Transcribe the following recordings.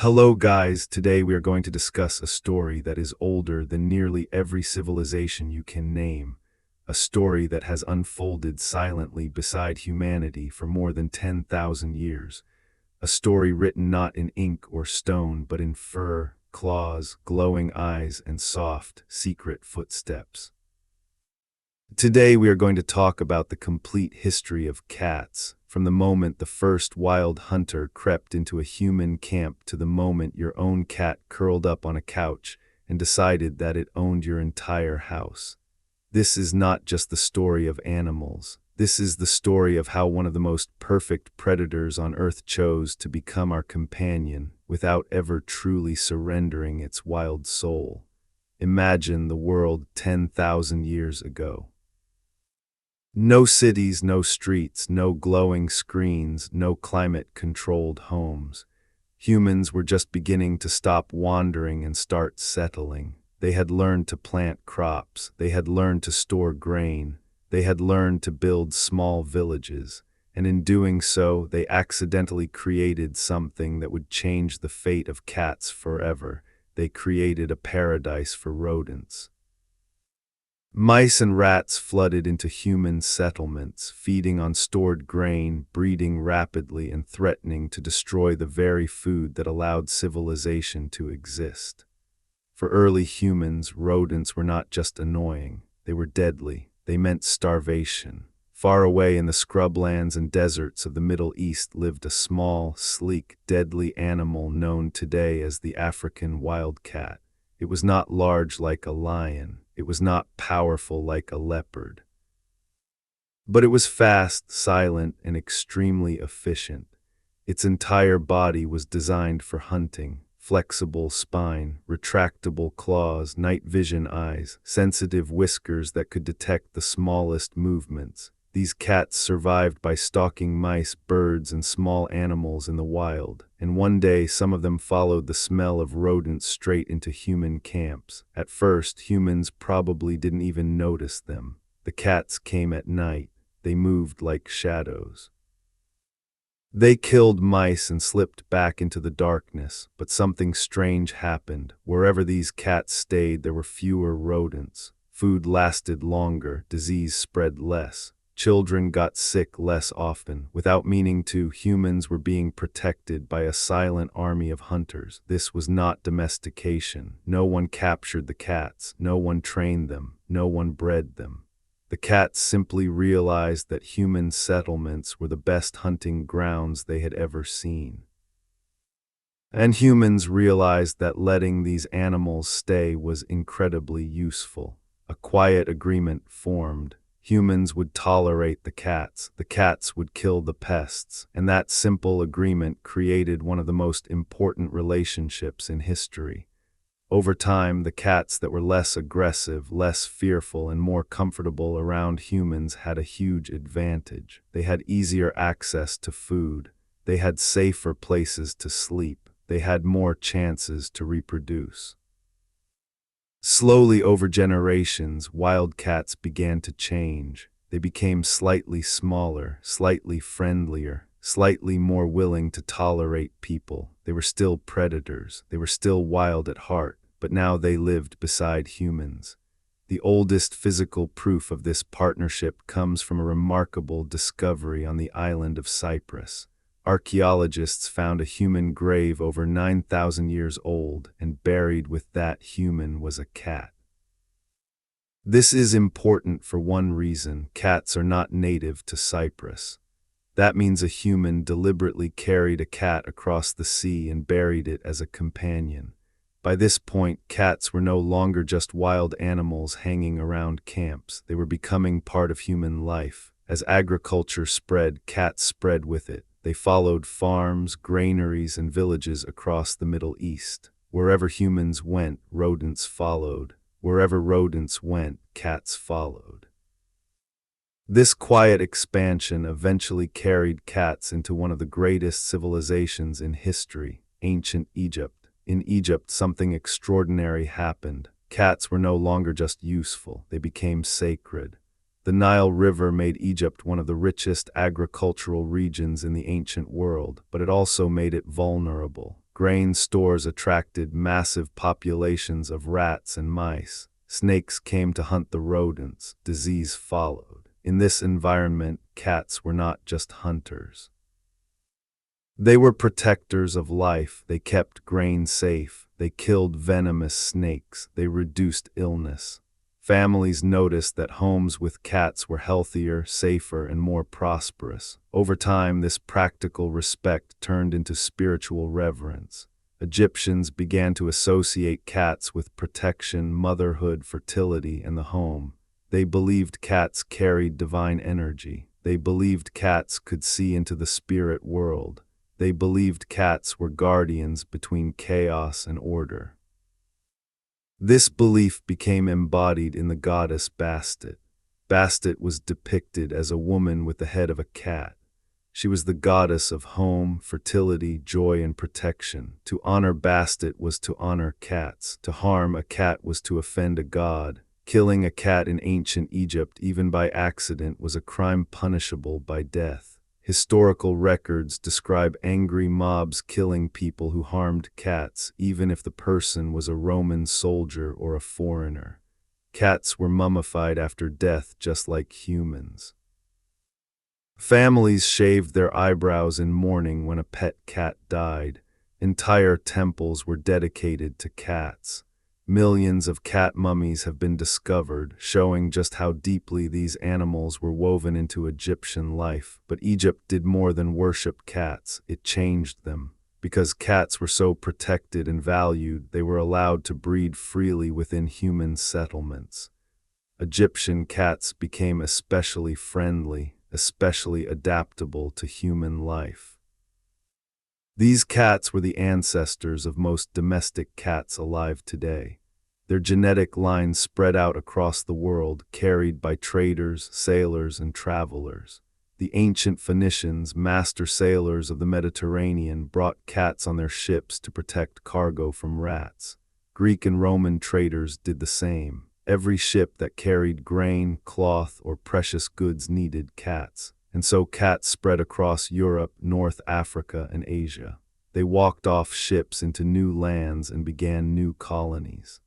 Hello guys, today we are going to discuss a story that is older than nearly every civilization you can name. A story that has unfolded silently beside humanity for more than 10,000 years. A story written not in ink or stone, but in fur, claws, glowing eyes, and soft, secret footsteps. Today we are going to talk about the complete history of cats, from the moment the first wild hunter crept into a human camp to the moment your own cat curled up on a couch and decided that it owned your entire house. This is not just the story of animals. This is the story of how one of the most perfect predators on Earth chose to become our companion without ever truly surrendering its wild soul. Imagine the world 10,000 years ago. No cities, no streets, no glowing screens, no climate-controlled homes. Humans were just beginning to stop wandering and start settling. They had learned to plant crops, they had learned to store grain, they had learned to build small villages, and in doing so, they accidentally created something that would change the fate of cats forever. They created a paradise for rodents. Mice and rats flooded into human settlements, feeding on stored grain, breeding rapidly, and threatening to destroy the very food that allowed civilization to exist. For early humans, rodents were not just annoying, they were deadly. They meant starvation. Far away in the scrublands and deserts of the Middle East lived a small, sleek, deadly animal known today as the African wildcat. It was not large like a lion. It was not powerful like a leopard. But it was fast, silent, and extremely efficient. Its entire body was designed for hunting. Flexible spine, retractable claws, night vision eyes, sensitive whiskers that could detect the smallest movements. These cats survived by stalking mice, birds, and small animals in the wild, and one day some of them followed the smell of rodents straight into human camps. At first, humans probably didn't even notice them. The cats came at night. They moved like shadows. They killed mice and slipped back into the darkness, but something strange happened. Wherever these cats stayed, there were fewer rodents. Food lasted longer, disease spread less. Children got sick less often. Without meaning to, humans were being protected by a silent army of hunters. This was not domestication. No one captured the cats. No one trained them. No one bred them. The cats simply realized that human settlements were the best hunting grounds they had ever seen. And humans realized that letting these animals stay was incredibly useful. A quiet agreement formed. Humans would tolerate the cats would kill the pests, and that simple agreement created one of the most important relationships in history. Over time, the cats that were less aggressive, less fearful, and more comfortable around humans had a huge advantage. They had easier access to food. They had safer places to sleep. They had more chances to reproduce. Slowly over generations, wild cats began to change. They became slightly smaller, slightly friendlier, slightly more willing to tolerate people. They were still predators. They were still wild at heart, but now they lived beside humans. The oldest physical proof of this partnership comes from a remarkable discovery on the island of Cyprus. Archaeologists found a human grave over 9,000 years old, and buried with that human was a cat. This is important for one reason: cats are not native to Cyprus. That means a human deliberately carried a cat across the sea and buried it as a companion. By this point, cats were no longer just wild animals hanging around camps. They were becoming part of human life. As agriculture spread, cats spread with it. They followed farms, granaries, and villages across the Middle East. Wherever humans went, rodents followed. Wherever rodents went, cats followed. This quiet expansion eventually carried cats into one of the greatest civilizations in history, ancient Egypt. In Egypt, something extraordinary happened. Cats were no longer just useful, they became sacred. The Nile River made Egypt one of the richest agricultural regions in the ancient world, but it also made it vulnerable. Grain stores attracted massive populations of rats and mice. Snakes came to hunt the rodents. Disease followed. In this environment, cats were not just hunters. They were protectors of life. They kept grain safe. They killed venomous snakes. They reduced illness. Families noticed that homes with cats were healthier, safer, and more prosperous. Over time, this practical respect turned into spiritual reverence. Egyptians began to associate cats with protection, motherhood, fertility, and the home. They believed cats carried divine energy. They believed cats could see into the spirit world. They believed cats were guardians between chaos and order. This belief became embodied in the goddess Bastet. Bastet was depicted as a woman with the head of a cat. She was the goddess of home, fertility, joy, and protection. To honor Bastet was to honor cats. To harm a cat was to offend a god. Killing a cat in ancient Egypt, even by accident, was a crime punishable by death. Historical records describe angry mobs killing people who harmed cats, even if the person was a Roman soldier or a foreigner. Cats were mummified after death just like humans. Families shaved their eyebrows in mourning when a pet cat died. Entire temples were dedicated to cats. Millions of cat mummies have been discovered, showing just how deeply these animals were woven into Egyptian life. But Egypt did more than worship cats, it changed them. Because cats were so protected and valued, they were allowed to breed freely within human settlements. Egyptian cats became especially friendly, especially adaptable to human life. These cats were the ancestors of most domestic cats alive today. Their genetic lines spread out across the world, carried by traders, sailors, and travelers. The ancient Phoenicians, master sailors of the Mediterranean, brought cats on their ships to protect cargo from rats. Greek and Roman traders did the same. Every ship that carried grain, cloth, or precious goods needed cats. And so cats spread across Europe, North Africa, and Asia. They walked off ships into new lands and began new colonies.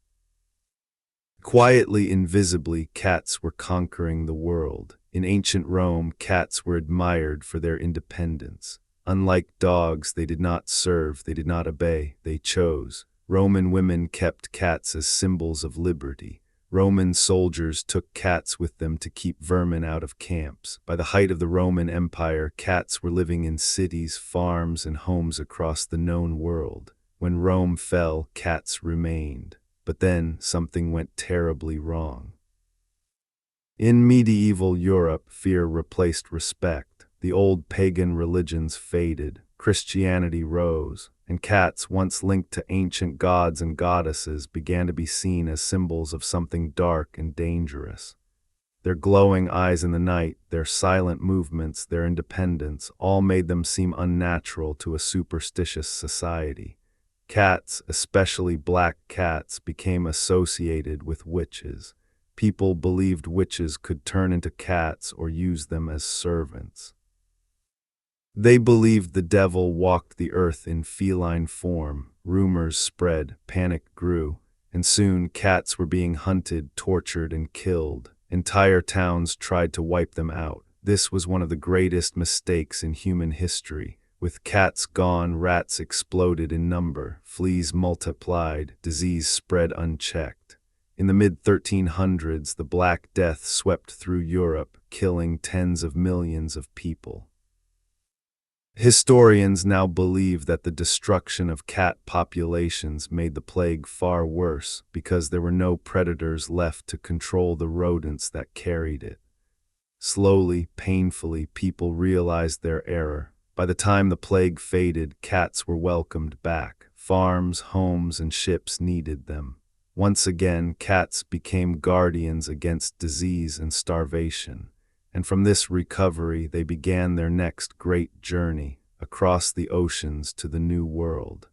Quietly, invisibly, cats were conquering the world. In ancient Rome, cats were admired for their independence. Unlike dogs, they did not serve, they did not obey, they chose. Roman women kept cats as symbols of liberty. Roman soldiers took cats with them to keep vermin out of camps. By the height of the Roman Empire, cats were living in cities, farms, and homes across the known world. When Rome fell, cats remained. But then something went terribly wrong. In medieval Europe, fear replaced respect. The old pagan religions faded. Christianity rose, and cats, once linked to ancient gods and goddesses, began to be seen as symbols of something dark and dangerous. Their glowing eyes in the night, their silent movements, their independence, all made them seem unnatural to a superstitious society. Cats, especially black cats, became associated with witches. People believed witches could turn into cats or use them as servants. They believed the devil walked the earth in feline form. Rumors spread, panic grew, and soon cats were being hunted, tortured, and killed. Entire towns tried to wipe them out. This was one of the greatest mistakes in human history. With cats gone, rats exploded in number, fleas multiplied, disease spread unchecked. In the mid-1300s, the Black Death swept through Europe, killing tens of millions of people. Historians now believe that the destruction of cat populations made the plague far worse because there were no predators left to control the rodents that carried it. Slowly, painfully, people realized their error. By the time the plague faded, cats were welcomed back. Farms, homes, and ships needed them. Once again, cats became guardians against disease and starvation. And from this recovery, they began their next great journey, across the oceans to the New World.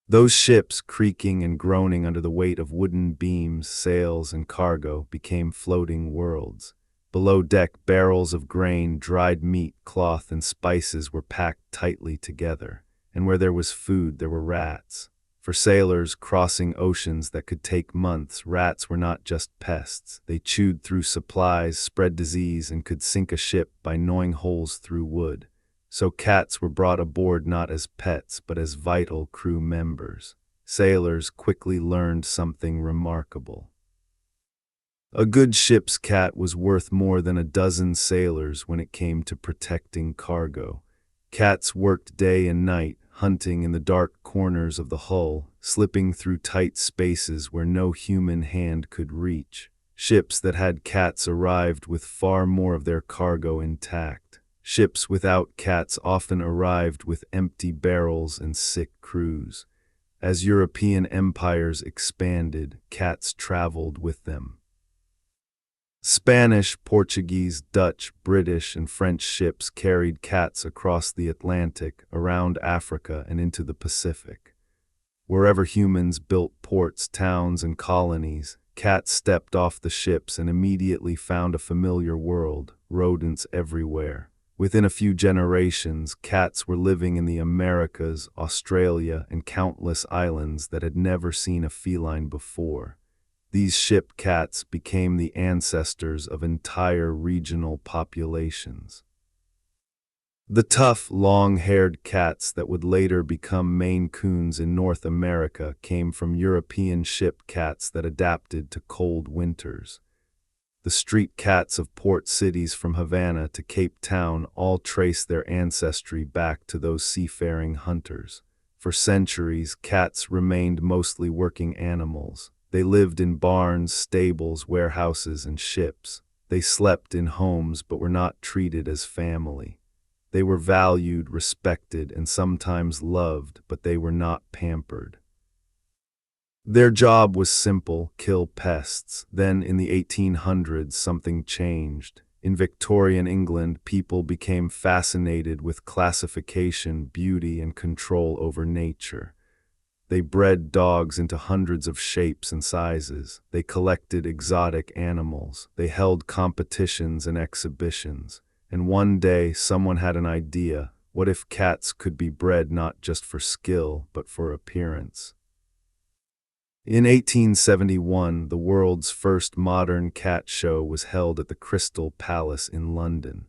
Those ships, creaking and groaning under the weight of wooden beams, sails, and cargo, became floating worlds. Below deck, barrels of grain, dried meat, cloth, and spices were packed tightly together. and where there was food, there were rats. For sailors crossing oceans that could take months, rats were not just pests. They chewed through supplies, spread disease, and could sink a ship by gnawing holes through wood. So cats were brought aboard not as pets, but as vital crew members. Sailors quickly learned something remarkable. A good ship's cat was worth more than a dozen sailors when it came to protecting cargo. Cats worked day and night, hunting in the dark corners of the hull, slipping through tight spaces where no human hand could reach. Ships that had cats arrived with far more of their cargo intact. Ships without cats often arrived with empty barrels and sick crews. As European empires expanded, cats traveled with them. Spanish, Portuguese, Dutch, British, and French ships carried cats across the Atlantic, around Africa, and into the Pacific. Wherever humans built ports, towns, and colonies, cats stepped off the ships and immediately found a familiar world, rodents everywhere. Within a few generations, cats were living in the Americas, Australia, and countless islands that had never seen a feline before. These ship cats became the ancestors of entire regional populations. The tough, long-haired cats that would later become Maine Coons in North America came from European ship cats that adapted to cold winters. The street cats of port cities from Havana to Cape Town all trace their ancestry back to those seafaring hunters. For centuries, cats remained mostly working animals. They lived in barns, stables, warehouses, and ships. They slept in homes but were not treated as family. They were valued, respected, and sometimes loved, but they were not pampered. Their job was simple: kill pests. Then, in the 1800s, something changed. In Victorian England, people became fascinated with classification, beauty, and control over nature. They bred dogs into hundreds of shapes and sizes. They collected exotic animals. They held competitions and exhibitions. And one day, someone had an idea. What if cats could be bred not just for skill, but for appearance? In 1871, the world's first modern cat show was held at the Crystal Palace in London.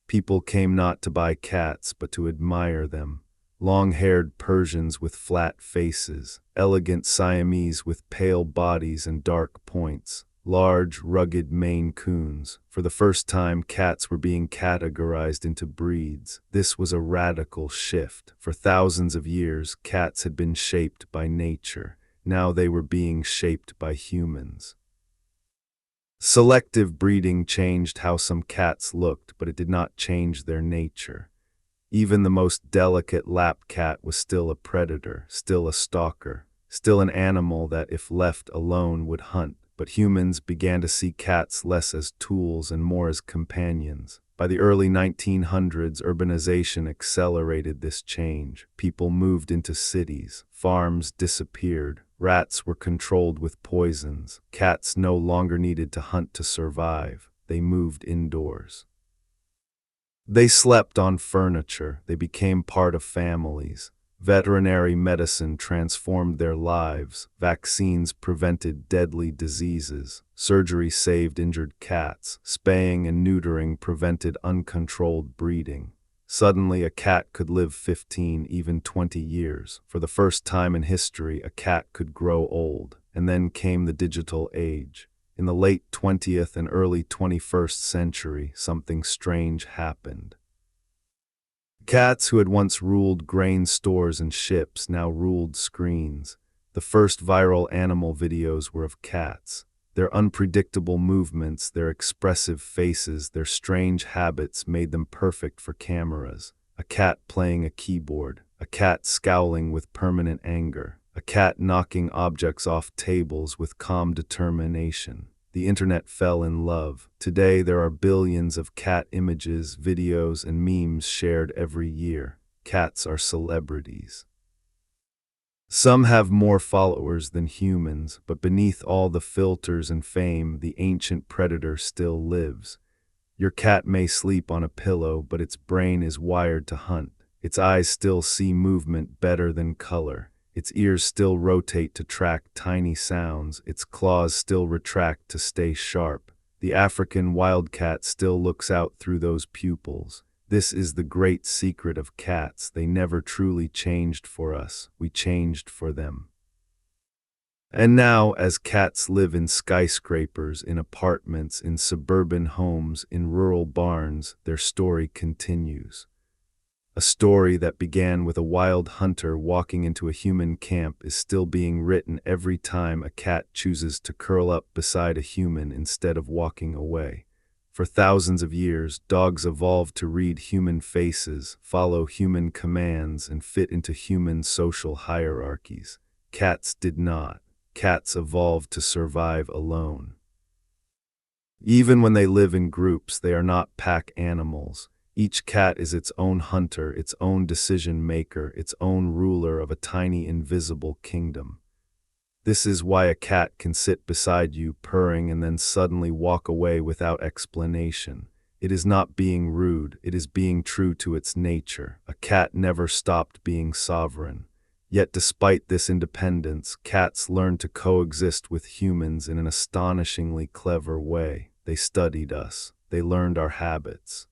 People came not to buy cats, but to admire them. Long-haired Persians with flat faces, elegant Siamese with pale bodies and dark points, large, rugged Maine Coons. For the first time, cats were being categorized into breeds. This was a radical shift. For thousands of years, cats had been shaped by nature. Now they were being shaped by humans. Selective breeding changed how some cats looked, but it did not change their nature. Even the most delicate lap cat was still a predator, still a stalker, still an animal that, if left alone, would hunt. But humans began to see cats less as tools and more as companions. By the early 1900s, urbanization accelerated this change. People moved into cities. Farms disappeared. Rats were controlled with poisons. Cats no longer needed to hunt to survive. They moved indoors. They slept on furniture. They became part of families. Veterinary medicine transformed their lives. Vaccines prevented deadly diseases. Surgery saved injured cats. Spaying and neutering prevented uncontrolled breeding. Suddenly, a cat could live 15, even 20 years. For the first time in history, a cat could grow old. And then came the digital age. In the late 20th and early 21st century, something strange happened. Cats who had once ruled grain stores and ships now ruled screens. The first viral animal videos were of cats. Their unpredictable movements, their expressive faces, their strange habits made them perfect for cameras. A cat playing a keyboard, a cat scowling with permanent anger, a cat knocking objects off tables with calm determination. The internet fell in love. Today there are billions of cat images, videos, and memes shared every year. Cats are celebrities. Some have more followers than humans, but beneath all the filters and fame, the ancient predator still lives. Your cat may sleep on a pillow, but its brain is wired to hunt. Its eyes still see movement better than color. Its ears still rotate to track tiny sounds. Its claws still retract to stay sharp. The African wildcat still looks out through those pupils. This is the great secret of cats. They never truly changed for us. We changed for them. And now, as cats live in skyscrapers, in apartments, in suburban homes, in rural barns, their story continues. A story that began with a wild hunter walking into a human camp is still being written every time a cat chooses to curl up beside a human instead of walking away. For thousands of years, dogs evolved to read human faces, follow human commands, and fit into human social hierarchies. Cats did not. Cats evolved to survive alone. Even when they live in groups, they are not pack animals. Each cat is its own hunter, its own decision maker, its own ruler of a tiny invisible kingdom. This is why a cat can sit beside you purring and then suddenly walk away without explanation. It is not being rude, it is being true to its nature. A cat never stopped being sovereign. Yet despite this independence, cats learned to coexist with humans in an astonishingly clever way. They studied us. They learned our habits.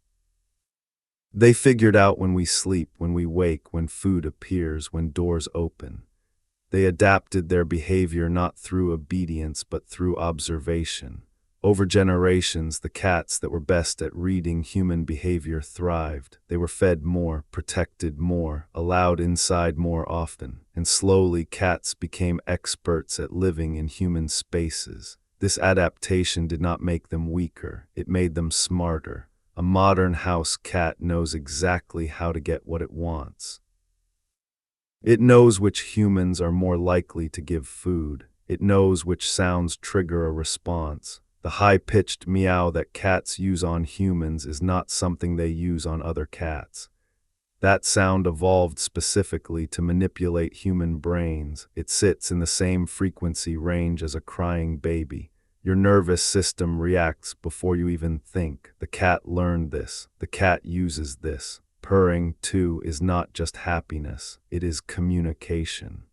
They figured out when we sleep, when we wake, when food appears, when doors open. They adapted their behavior not through obedience but through observation. Over generations, the cats that were best at reading human behavior thrived. They were fed more, protected more, allowed inside more often, and slowly cats became experts at living in human spaces. This adaptation did not make them weaker, it made them smarter. A modern house cat knows exactly how to get what it wants. It knows which humans are more likely to give food. It knows which sounds trigger a response. The high-pitched meow that cats use on humans is not something they use on other cats. That sound evolved specifically to manipulate human brains. It sits in the same frequency range as a crying baby. Your nervous system reacts before you even think. The cat learned this. The cat uses this. Purring, too, is not just happiness. It is communication.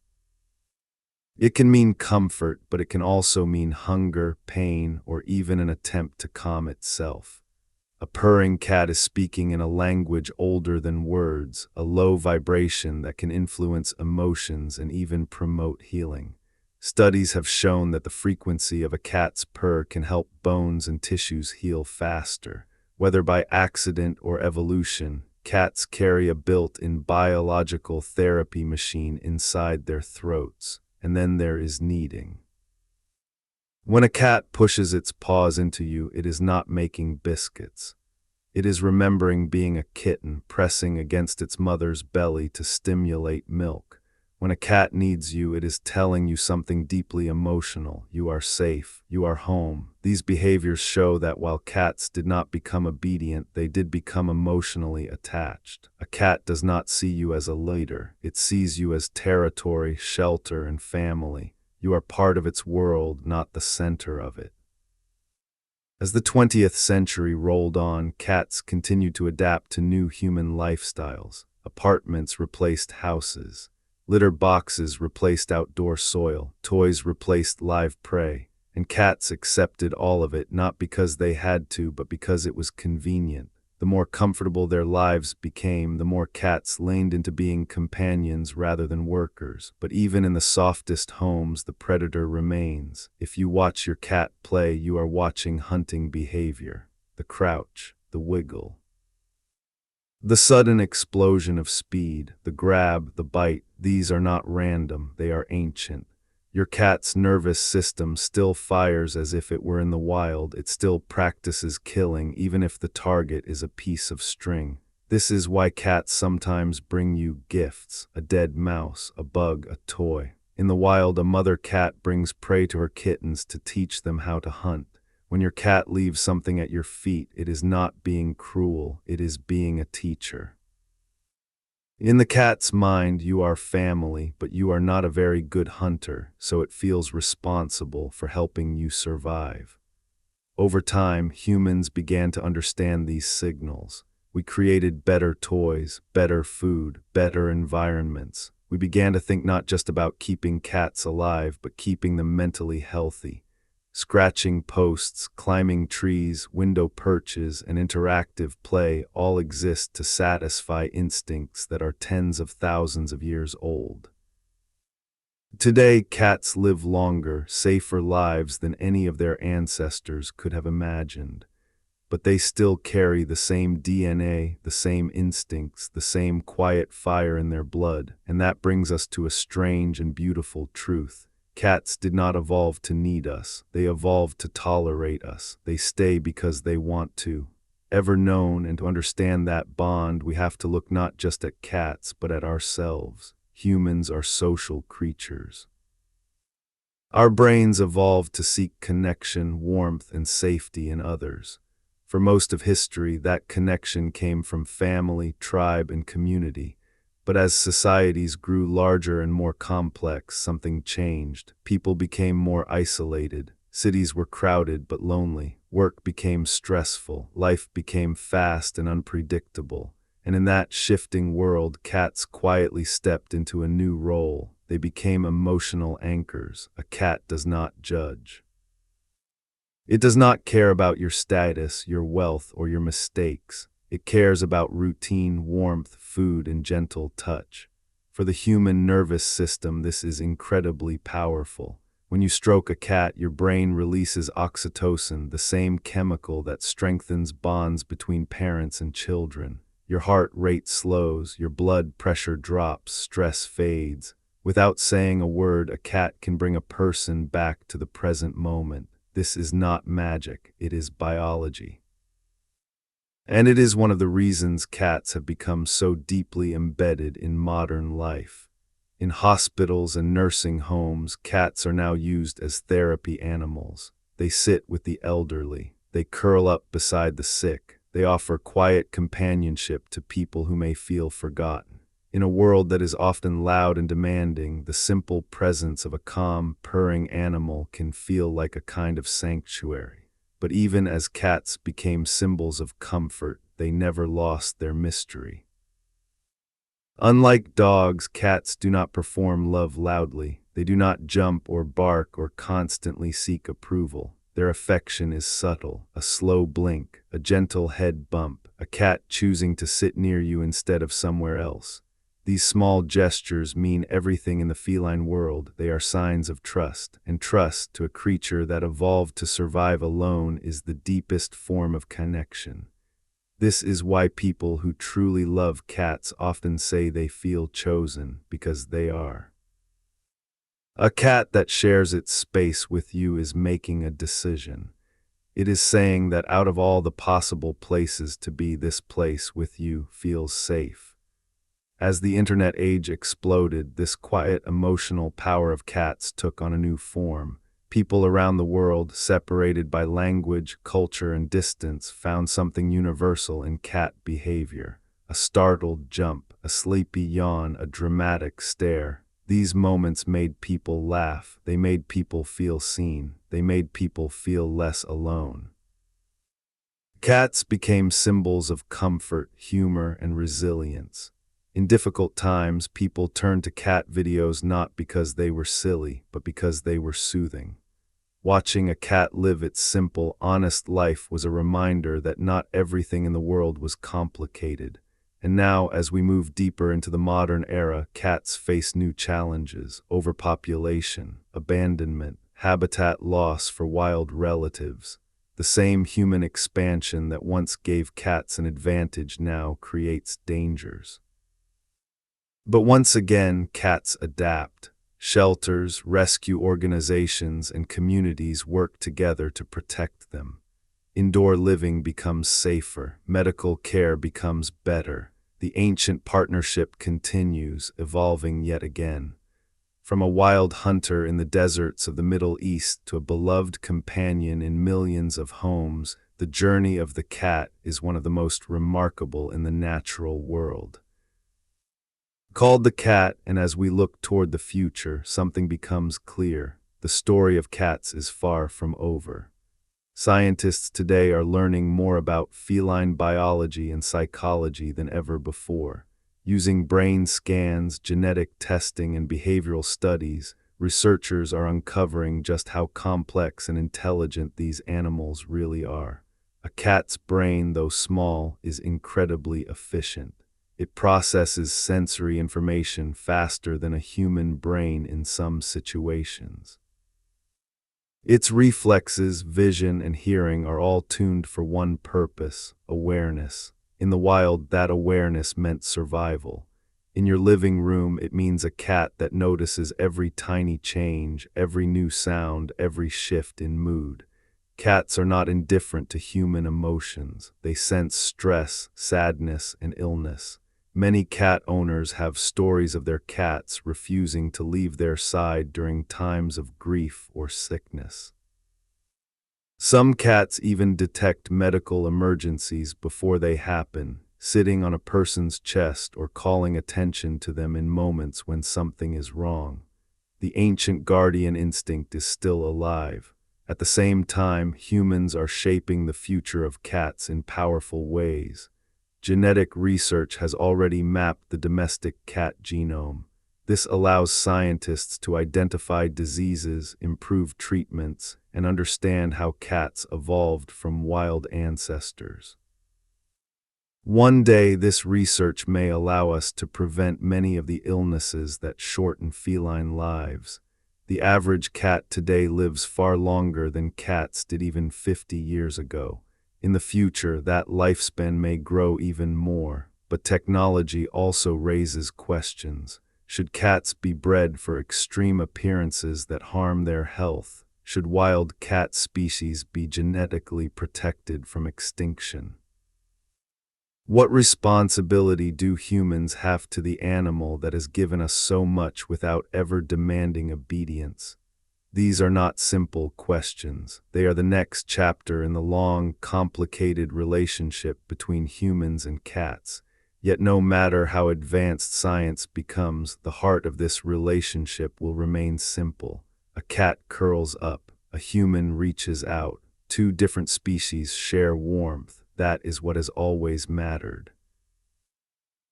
It can mean comfort, but it can also mean hunger, pain, or even an attempt to calm itself. A purring cat is speaking in a language older than words, a low vibration that can influence emotions and even promote healing. Studies have shown that the frequency of a cat's purr can help bones and tissues heal faster. Whether by accident or evolution, cats carry a built-in biological therapy machine inside their throats. And then there is kneading. When a cat pushes its paws into you, it is not making biscuits. It is remembering being a kitten, pressing against its mother's belly to stimulate milk. When a cat needs you, it is telling you something deeply emotional. You are safe. You are home. These behaviors show that while cats did not become obedient, they did become emotionally attached. A cat does not see you as a leader. It sees you as territory, shelter, and family. You are part of its world, not the center of it. As the 20th century rolled on, cats continued to adapt to new human lifestyles. Apartments replaced houses. Litter boxes replaced outdoor soil, toys replaced live prey, and cats accepted all of it not because they had to, but because it was convenient. The more comfortable their lives became, the more cats leaned into being companions rather than workers. But even in the softest homes, the predator remains. If you watch your cat play, you are watching hunting behavior. The crouch, the wiggle. The sudden explosion of speed, the grab, the bite, these are not random, they are ancient. Your cat's nervous system still fires as if it were in the wild. It still practices killing, even if the target is a piece of string. This is why cats sometimes bring you gifts, a dead mouse, a bug, a toy. In the wild, a mother cat brings prey to her kittens to teach them how to hunt. When your cat leaves something at your feet, it is not being cruel, it is being a teacher. In the cat's mind, you are family, but you are not a very good hunter, so it feels responsible for helping you survive. Over time, humans began to understand these signals. We created better toys, better food, better environments. We began to think not just about keeping cats alive, but keeping them mentally healthy. Scratching posts, climbing trees, window perches, and interactive play all exist to satisfy instincts that are tens of thousands of years old. Today, cats live longer, safer lives than any of their ancestors could have imagined. But they still carry the same DNA, the same instincts, the same quiet fire in their blood, and that brings us to a strange and beautiful truth. Cats did not evolve to need us, they evolved to tolerate us. They stay because they want to. Ever known, and to understand that bond, we have to look not just at cats, but at ourselves. Humans are social creatures. Our brains evolved to seek connection, warmth, and safety in others. For most of history, that connection came from family, tribe, and community. But as societies grew larger and more complex, something changed. People became more isolated. Cities were crowded but lonely. Work became stressful. Life became fast and unpredictable. And in that shifting world, cats quietly stepped into a new role. They became emotional anchors. A cat does not judge. It does not care about your status, your wealth, or your mistakes. It cares about routine, warmth, food, and gentle touch. For the human nervous system, this is incredibly powerful. When you stroke a cat, your brain releases oxytocin, the same chemical that strengthens bonds between parents and children. Your heart rate slows, your blood pressure drops, stress fades. Without saying a word, a cat can bring a person back to the present moment. This is not magic, it is biology. And it is one of the reasons cats have become so deeply embedded in modern life. In hospitals and nursing homes, cats are now used as therapy animals. They sit with the elderly. They curl up beside the sick. They offer quiet companionship to people who may feel forgotten. In a world that is often loud and demanding, the simple presence of a calm, purring animal can feel like a kind of sanctuary. But even as cats became symbols of comfort, they never lost their mystery. Unlike dogs, cats do not perform love loudly. They do not jump or bark or constantly seek approval. Their affection is subtle, a slow blink, a gentle head bump, a cat choosing to sit near you instead of somewhere else. These small gestures mean everything in the feline world. They are signs of trust, and trust to a creature that evolved to survive alone is the deepest form of connection. This is why people who truly love cats often say they feel chosen, because they are. A cat that shares its space with you is making a decision. It is saying that out of all the possible places to be, this place with you feels safe. As the internet age exploded, this quiet emotional power of cats took on a new form. People around the world, separated by language, culture, and distance, found something universal in cat behavior. A startled jump, a sleepy yawn, a dramatic stare. These moments made people laugh. They made people feel seen. They made people feel less alone. Cats became symbols of comfort, humor, and resilience. In difficult times, people turned to cat videos not because they were silly, but because they were soothing. Watching a cat live its simple, honest life was a reminder that not everything in the world was complicated. And now, as we move deeper into the modern era, cats face new challenges: overpopulation, abandonment, habitat loss for wild relatives. The same human expansion that once gave cats an advantage now creates dangers. But once again, cats adapt. Shelters, rescue organizations, and communities work together to protect them. Indoor living becomes safer. Medical care becomes better. The ancient partnership continues, evolving yet again. From a wild hunter in the deserts of the Middle East to a beloved companion in millions of homes, the journey of the cat is one of the most remarkable in the natural world. Called the cat, and as we look toward the future, something becomes clear. The story of cats is far from over. Scientists today are learning more about feline biology and psychology than ever before. Using brain scans, genetic testing, and behavioral studies, researchers are uncovering just how complex and intelligent these animals really are. A cat's brain, though small, is incredibly efficient. It processes sensory information faster than a human brain in some situations. Its reflexes, vision, and hearing are all tuned for one purpose: awareness. In the wild, that awareness meant survival. In your living room, it means a cat that notices every tiny change, every new sound, every shift in mood. Cats are not indifferent to human emotions. They sense stress, sadness, and illness. Many cat owners have stories of their cats refusing to leave their side during times of grief or sickness. Some cats even detect medical emergencies before they happen, sitting on a person's chest or calling attention to them in moments when something is wrong. The ancient guardian instinct is still alive. At the same time, humans are shaping the future of cats in powerful ways. Genetic research has already mapped the domestic cat genome. This allows scientists to identify diseases, improve treatments, and understand how cats evolved from wild ancestors. One day, this research may allow us to prevent many of the illnesses that shorten feline lives. The average cat today lives far longer than cats did even 50 years ago. In the future, that lifespan may grow even more, but technology also raises questions. Should cats be bred for extreme appearances that harm their health? Should wild cat species be genetically protected from extinction? What responsibility do humans have to the animal that has given us so much without ever demanding obedience? These are not simple questions. They are the next chapter in the long, complicated relationship between humans and cats. Yet no matter how advanced science becomes, the heart of this relationship will remain simple. A cat curls up, a human reaches out. Two different species share warmth. That is what has always mattered.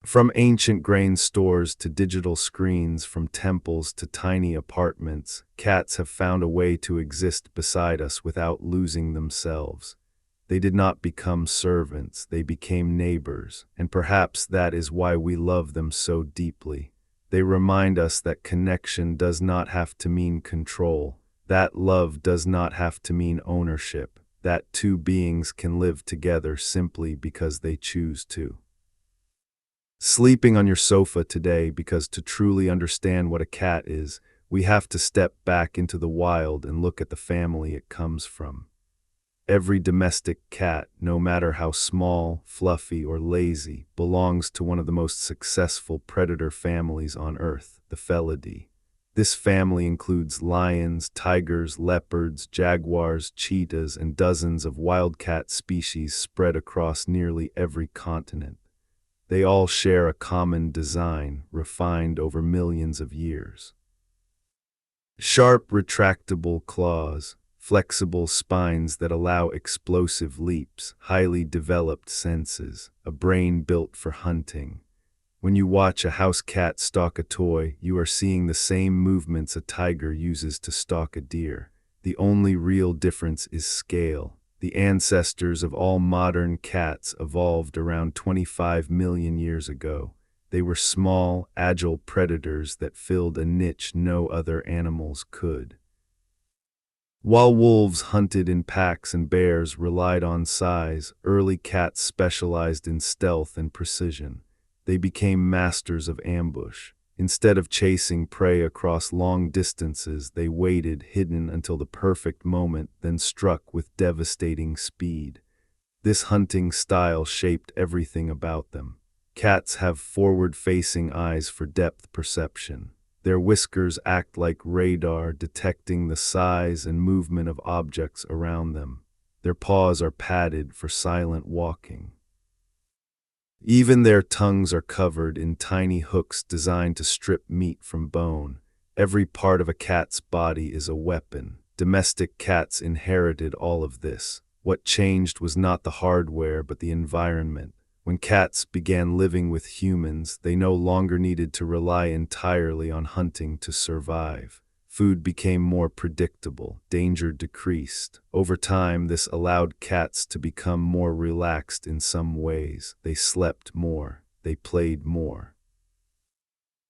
From ancient grain stores to digital screens, from temples to tiny apartments, cats have found a way to exist beside us without losing themselves. They did not become servants, they became neighbors, and perhaps that is why we love them so deeply. They remind us that connection does not have to mean control, that love does not have to mean ownership, that two beings can live together simply because they choose to. Sleeping on your sofa today, because to truly understand what a cat is, we have to step back into the wild and look at the family it comes from. Every domestic cat, no matter how small, fluffy, or lazy, belongs to one of the most successful predator families on Earth, the Felidae. This family includes lions, tigers, leopards, jaguars, cheetahs, and dozens of wildcat species spread across nearly every continent. They all share a common design, refined over millions of years. Sharp, retractable claws, flexible spines that allow explosive leaps, highly developed senses, a brain built for hunting. When you watch a house cat stalk a toy, you are seeing the same movements a tiger uses to stalk a deer. The only real difference is scale. The ancestors of all modern cats evolved around 25 million years ago. They were small, agile predators that filled a niche no other animals could. While wolves hunted in packs and bears relied on size, early cats specialized in stealth and precision. They became masters of ambush. Instead of chasing prey across long distances, they waited hidden until the perfect moment, then struck with devastating speed. This hunting style shaped everything about them. Cats have forward-facing eyes for depth perception. Their whiskers act like radar, detecting the size and movement of objects around them. Their paws are padded for silent walking. Even their tongues are covered in tiny hooks designed to strip meat from bone. Every part of a cat's body is a weapon. Domestic cats inherited all of this. What changed was not the hardware but the environment. When cats began living with humans, they no longer needed to rely entirely on hunting to survive. Food became more predictable, danger decreased. Over time, this allowed cats to become more relaxed in some ways. They slept more, they played more.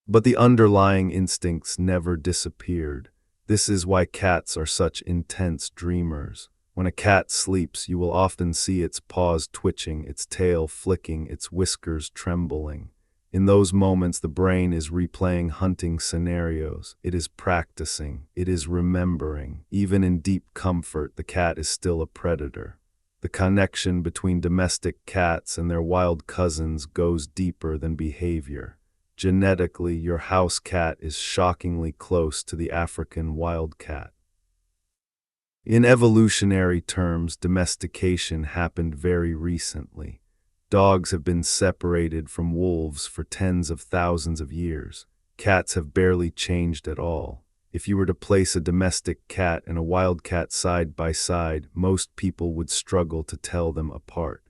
But the underlying instincts never disappeared. This is why cats are such intense dreamers. When a cat sleeps, you will often see its paws twitching, its tail flicking, its whiskers trembling. In those moments, the brain is replaying hunting scenarios. It is practicing. It is remembering. Even in deep comfort, the cat is still a predator. The connection between domestic cats and their wild cousins goes deeper than behavior. Genetically, your house cat is shockingly close to the African wildcat. In evolutionary terms, domestication happened very recently. Dogs have been separated from wolves for tens of thousands of years. Cats have barely changed at all. If you were to place a domestic cat and a wildcat side by side, most people would struggle to tell them apart.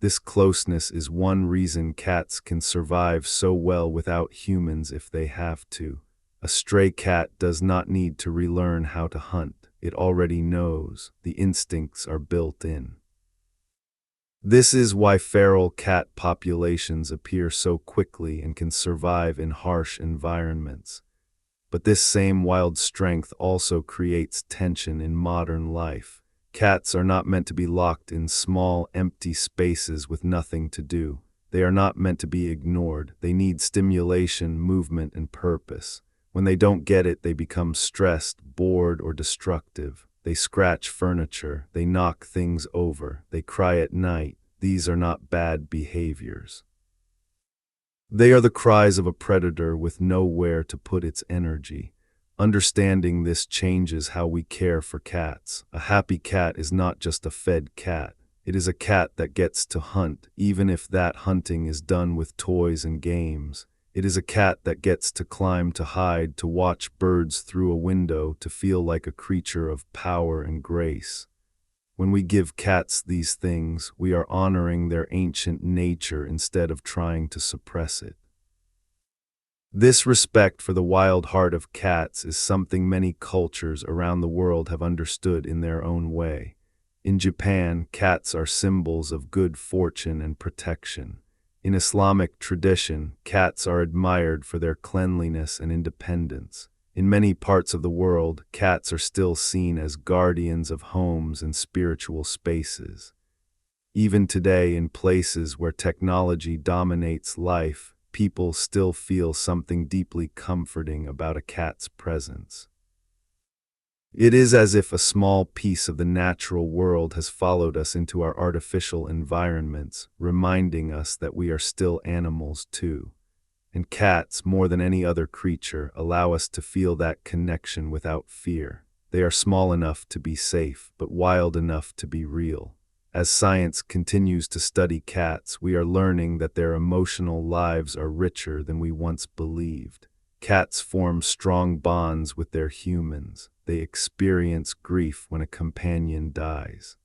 This closeness is one reason cats can survive so well without humans if they have to. A stray cat does not need to relearn how to hunt. It already knows. The instincts are built in. This is why feral cat populations appear so quickly and can survive in harsh environments. But this same wild strength also creates tension in modern life. Cats are not meant to be locked in small, empty spaces with nothing to do. They are not meant to be ignored. They need stimulation, movement, and purpose. When they don't get it, they become stressed, bored, or destructive. They scratch furniture. They knock things over. They cry at night. These are not bad behaviors. They are the cries of a predator with nowhere to put its energy. Understanding this changes how we care for cats. A happy cat is not just a fed cat. It is a cat that gets to hunt, even if that hunting is done with toys and games. It is a cat that gets to climb, to hide, to watch birds through a window, to feel like a creature of power and grace. When we give cats these things, we are honoring their ancient nature instead of trying to suppress it. This respect for the wild heart of cats is something many cultures around the world have understood in their own way. In Japan, cats are symbols of good fortune and protection. In Islamic tradition, cats are admired for their cleanliness and independence. In many parts of the world, cats are still seen as guardians of homes and spiritual spaces. Even today, in places where technology dominates life, people still feel something deeply comforting about a cat's presence. It is as if a small piece of the natural world has followed us into our artificial environments, reminding us that we are still animals too. And cats, more than any other creature, allow us to feel that connection without fear. They are small enough to be safe, but wild enough to be real. As science continues to study cats, we are learning that their emotional lives are richer than we once believed. Cats form strong bonds with their humans. They experience grief when a companion dies.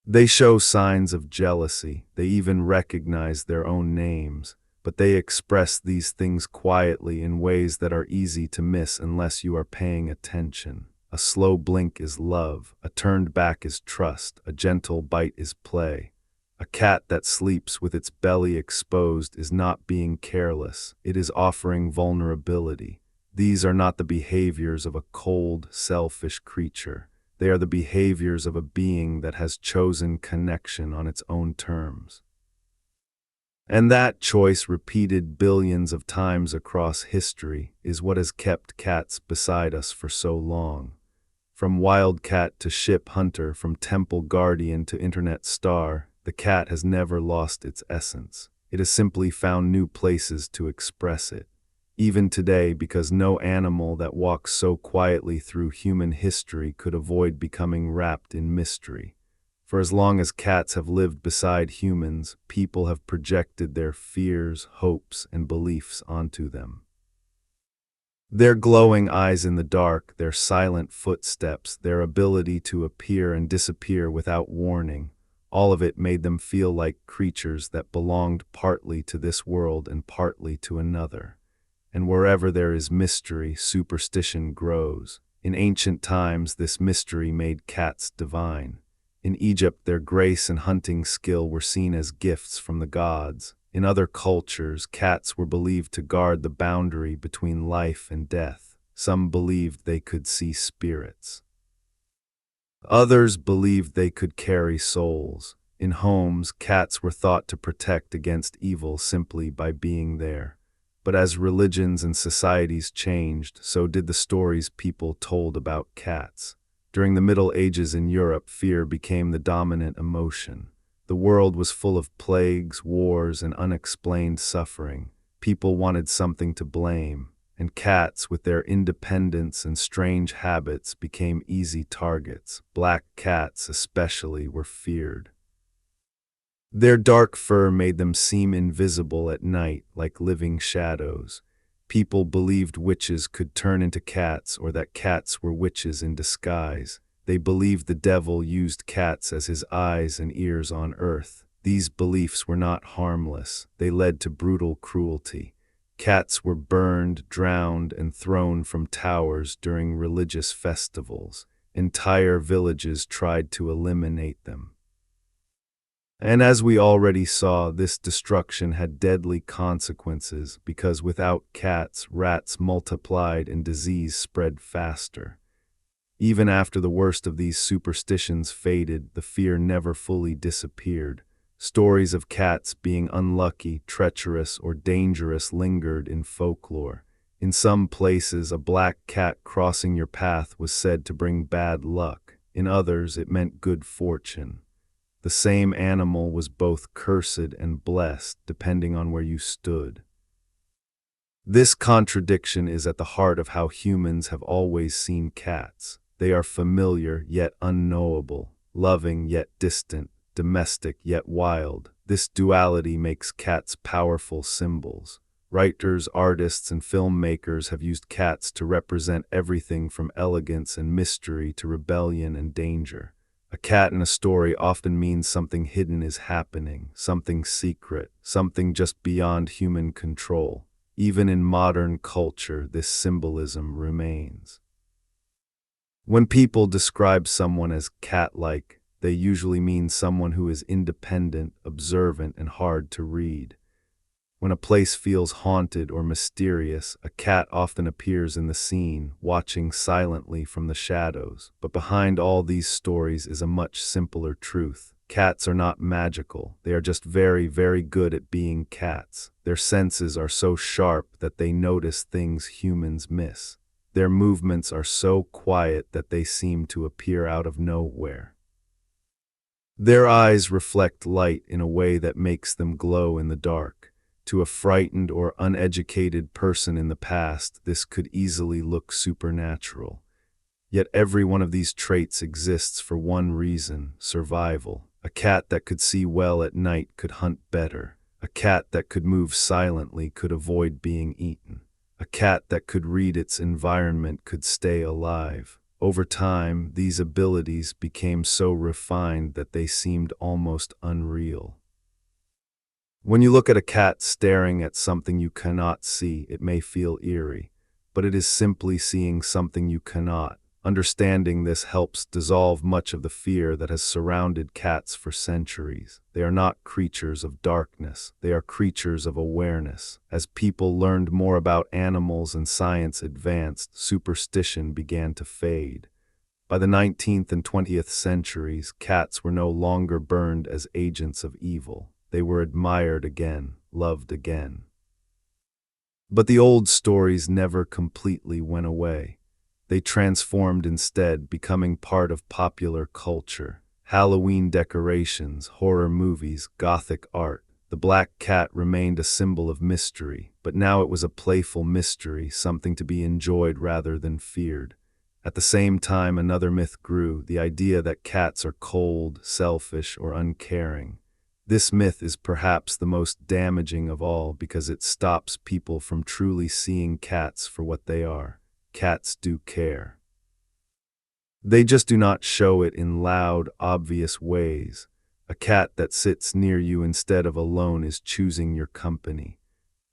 They show signs of jealousy. They even recognize their own names. But they express these things quietly in ways that are easy to miss unless you are paying attention. A slow blink is love, a turned back is trust, a gentle bite is play. A cat that sleeps with its belly exposed is not being careless, it is offering vulnerability. These are not the behaviors of a cold, selfish creature. They are the behaviors of a being that has chosen connection on its own terms. And that choice, repeated billions of times across history, is what has kept cats beside us for so long. From wildcat to ship hunter, from temple guardian to internet star, the cat has never lost its essence. It has simply found new places to express it. Even today, because no animal that walks so quietly through human history could avoid becoming wrapped in mystery. For as long as cats have lived beside humans, people have projected their fears, hopes, and beliefs onto them. Their glowing eyes in the dark, their silent footsteps, their ability to appear and disappear without warning, all of it made them feel like creatures that belonged partly to this world and partly to another. And wherever there is mystery, superstition grows. In ancient times, this mystery made cats divine. In Egypt, their grace and hunting skill were seen as gifts from the gods. In other cultures, cats were believed to guard the boundary between life and death. Some believed they could see spirits. Others believed they could carry souls. In homes, cats were thought to protect against evil simply by being there. But as religions and societies changed, so did the stories people told about cats. During the Middle Ages in Europe, fear became the dominant emotion. The world was full of plagues, wars, and unexplained suffering. People wanted something to blame, and cats, with their independence and strange habits, became easy targets. Black cats, especially, were feared. Their dark fur made them seem invisible at night, like living shadows. People believed witches could turn into cats or that cats were witches in disguise. They believed the devil used cats as his eyes and ears on earth. These beliefs were not harmless. They led to brutal cruelty. Cats were burned, drowned, and thrown from towers during religious festivals. Entire villages tried to eliminate them. And as we already saw, this destruction had deadly consequences because without cats, rats multiplied and disease spread faster. Even after the worst of these superstitions faded, the fear never fully disappeared. Stories of cats being unlucky, treacherous, or dangerous lingered in folklore. In some places, a black cat crossing your path was said to bring bad luck. In others, it meant good fortune. The same animal was both cursed and blessed, depending on where you stood. This contradiction is at the heart of how humans have always seen cats. They are familiar yet unknowable, loving yet distant, domestic yet wild. This duality makes cats powerful symbols. Writers, artists, and filmmakers have used cats to represent everything from elegance and mystery to rebellion and danger. A cat in a story often means something hidden is happening, something secret, something just beyond human control. Even in modern culture, this symbolism remains. When people describe someone as cat-like, they usually mean someone who is independent, observant, and hard to read. When a place feels haunted or mysterious, a cat often appears in the scene, watching silently from the shadows. But behind all these stories is a much simpler truth. Cats are not magical. They are just very, very good at being cats. Their senses are so sharp that they notice things humans miss. Their movements are so quiet that they seem to appear out of nowhere. Their eyes reflect light in a way that makes them glow in the dark. To a frightened or uneducated person in the past, this could easily look supernatural. Yet every one of these traits exists for one reason: survival. A cat that could see well at night could hunt better. A cat that could move silently could avoid being eaten. A cat that could read its environment could stay alive. Over time, these abilities became so refined that they seemed almost unreal. When you look at a cat staring at something you cannot see, it may feel eerie, but it is simply seeing something you cannot. Understanding this helps dissolve much of the fear that has surrounded cats for centuries. They are not creatures of darkness. They are creatures of awareness. As people learned more about animals and science advanced, superstition began to fade. By the 19th and 20th centuries, cats were no longer burned as agents of evil. They were admired again, loved again. But the old stories never completely went away. They transformed instead, becoming part of popular culture. Halloween decorations, horror movies, Gothic art. The black cat remained a symbol of mystery, but now it was a playful mystery, something to be enjoyed rather than feared. At the same time, another myth grew, the idea that cats are cold, selfish, or uncaring. This myth is perhaps the most damaging of all because it stops people from truly seeing cats for what they are. Cats do care. They just do not show it in loud, obvious ways. A cat that sits near you instead of alone is choosing your company.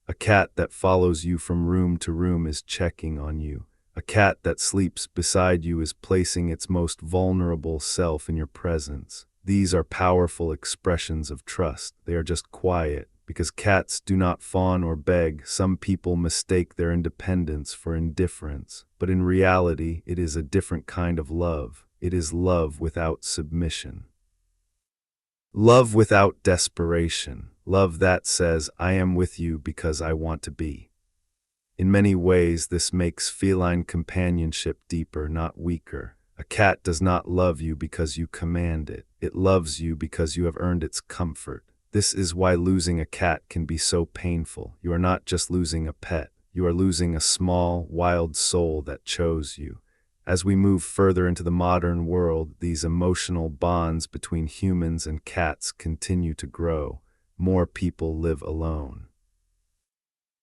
A cat that follows you from room to room is checking on you. A cat that sleeps beside you is placing its most vulnerable self in your presence. These are powerful expressions of trust. They are just quiet. Because cats do not fawn or beg, some people mistake their independence for indifference. But in reality, it is a different kind of love. It is love without submission. Love without desperation. Love that says, I am with you because I want to be. In many ways, this makes feline companionship deeper, not weaker. A cat does not love you because you command it. It loves you because you have earned its comfort. This is why losing a cat can be so painful. You are not just losing a pet. You are losing a small, wild soul that chose you. As we move further into the modern world, these emotional bonds between humans and cats continue to grow. More people live alone.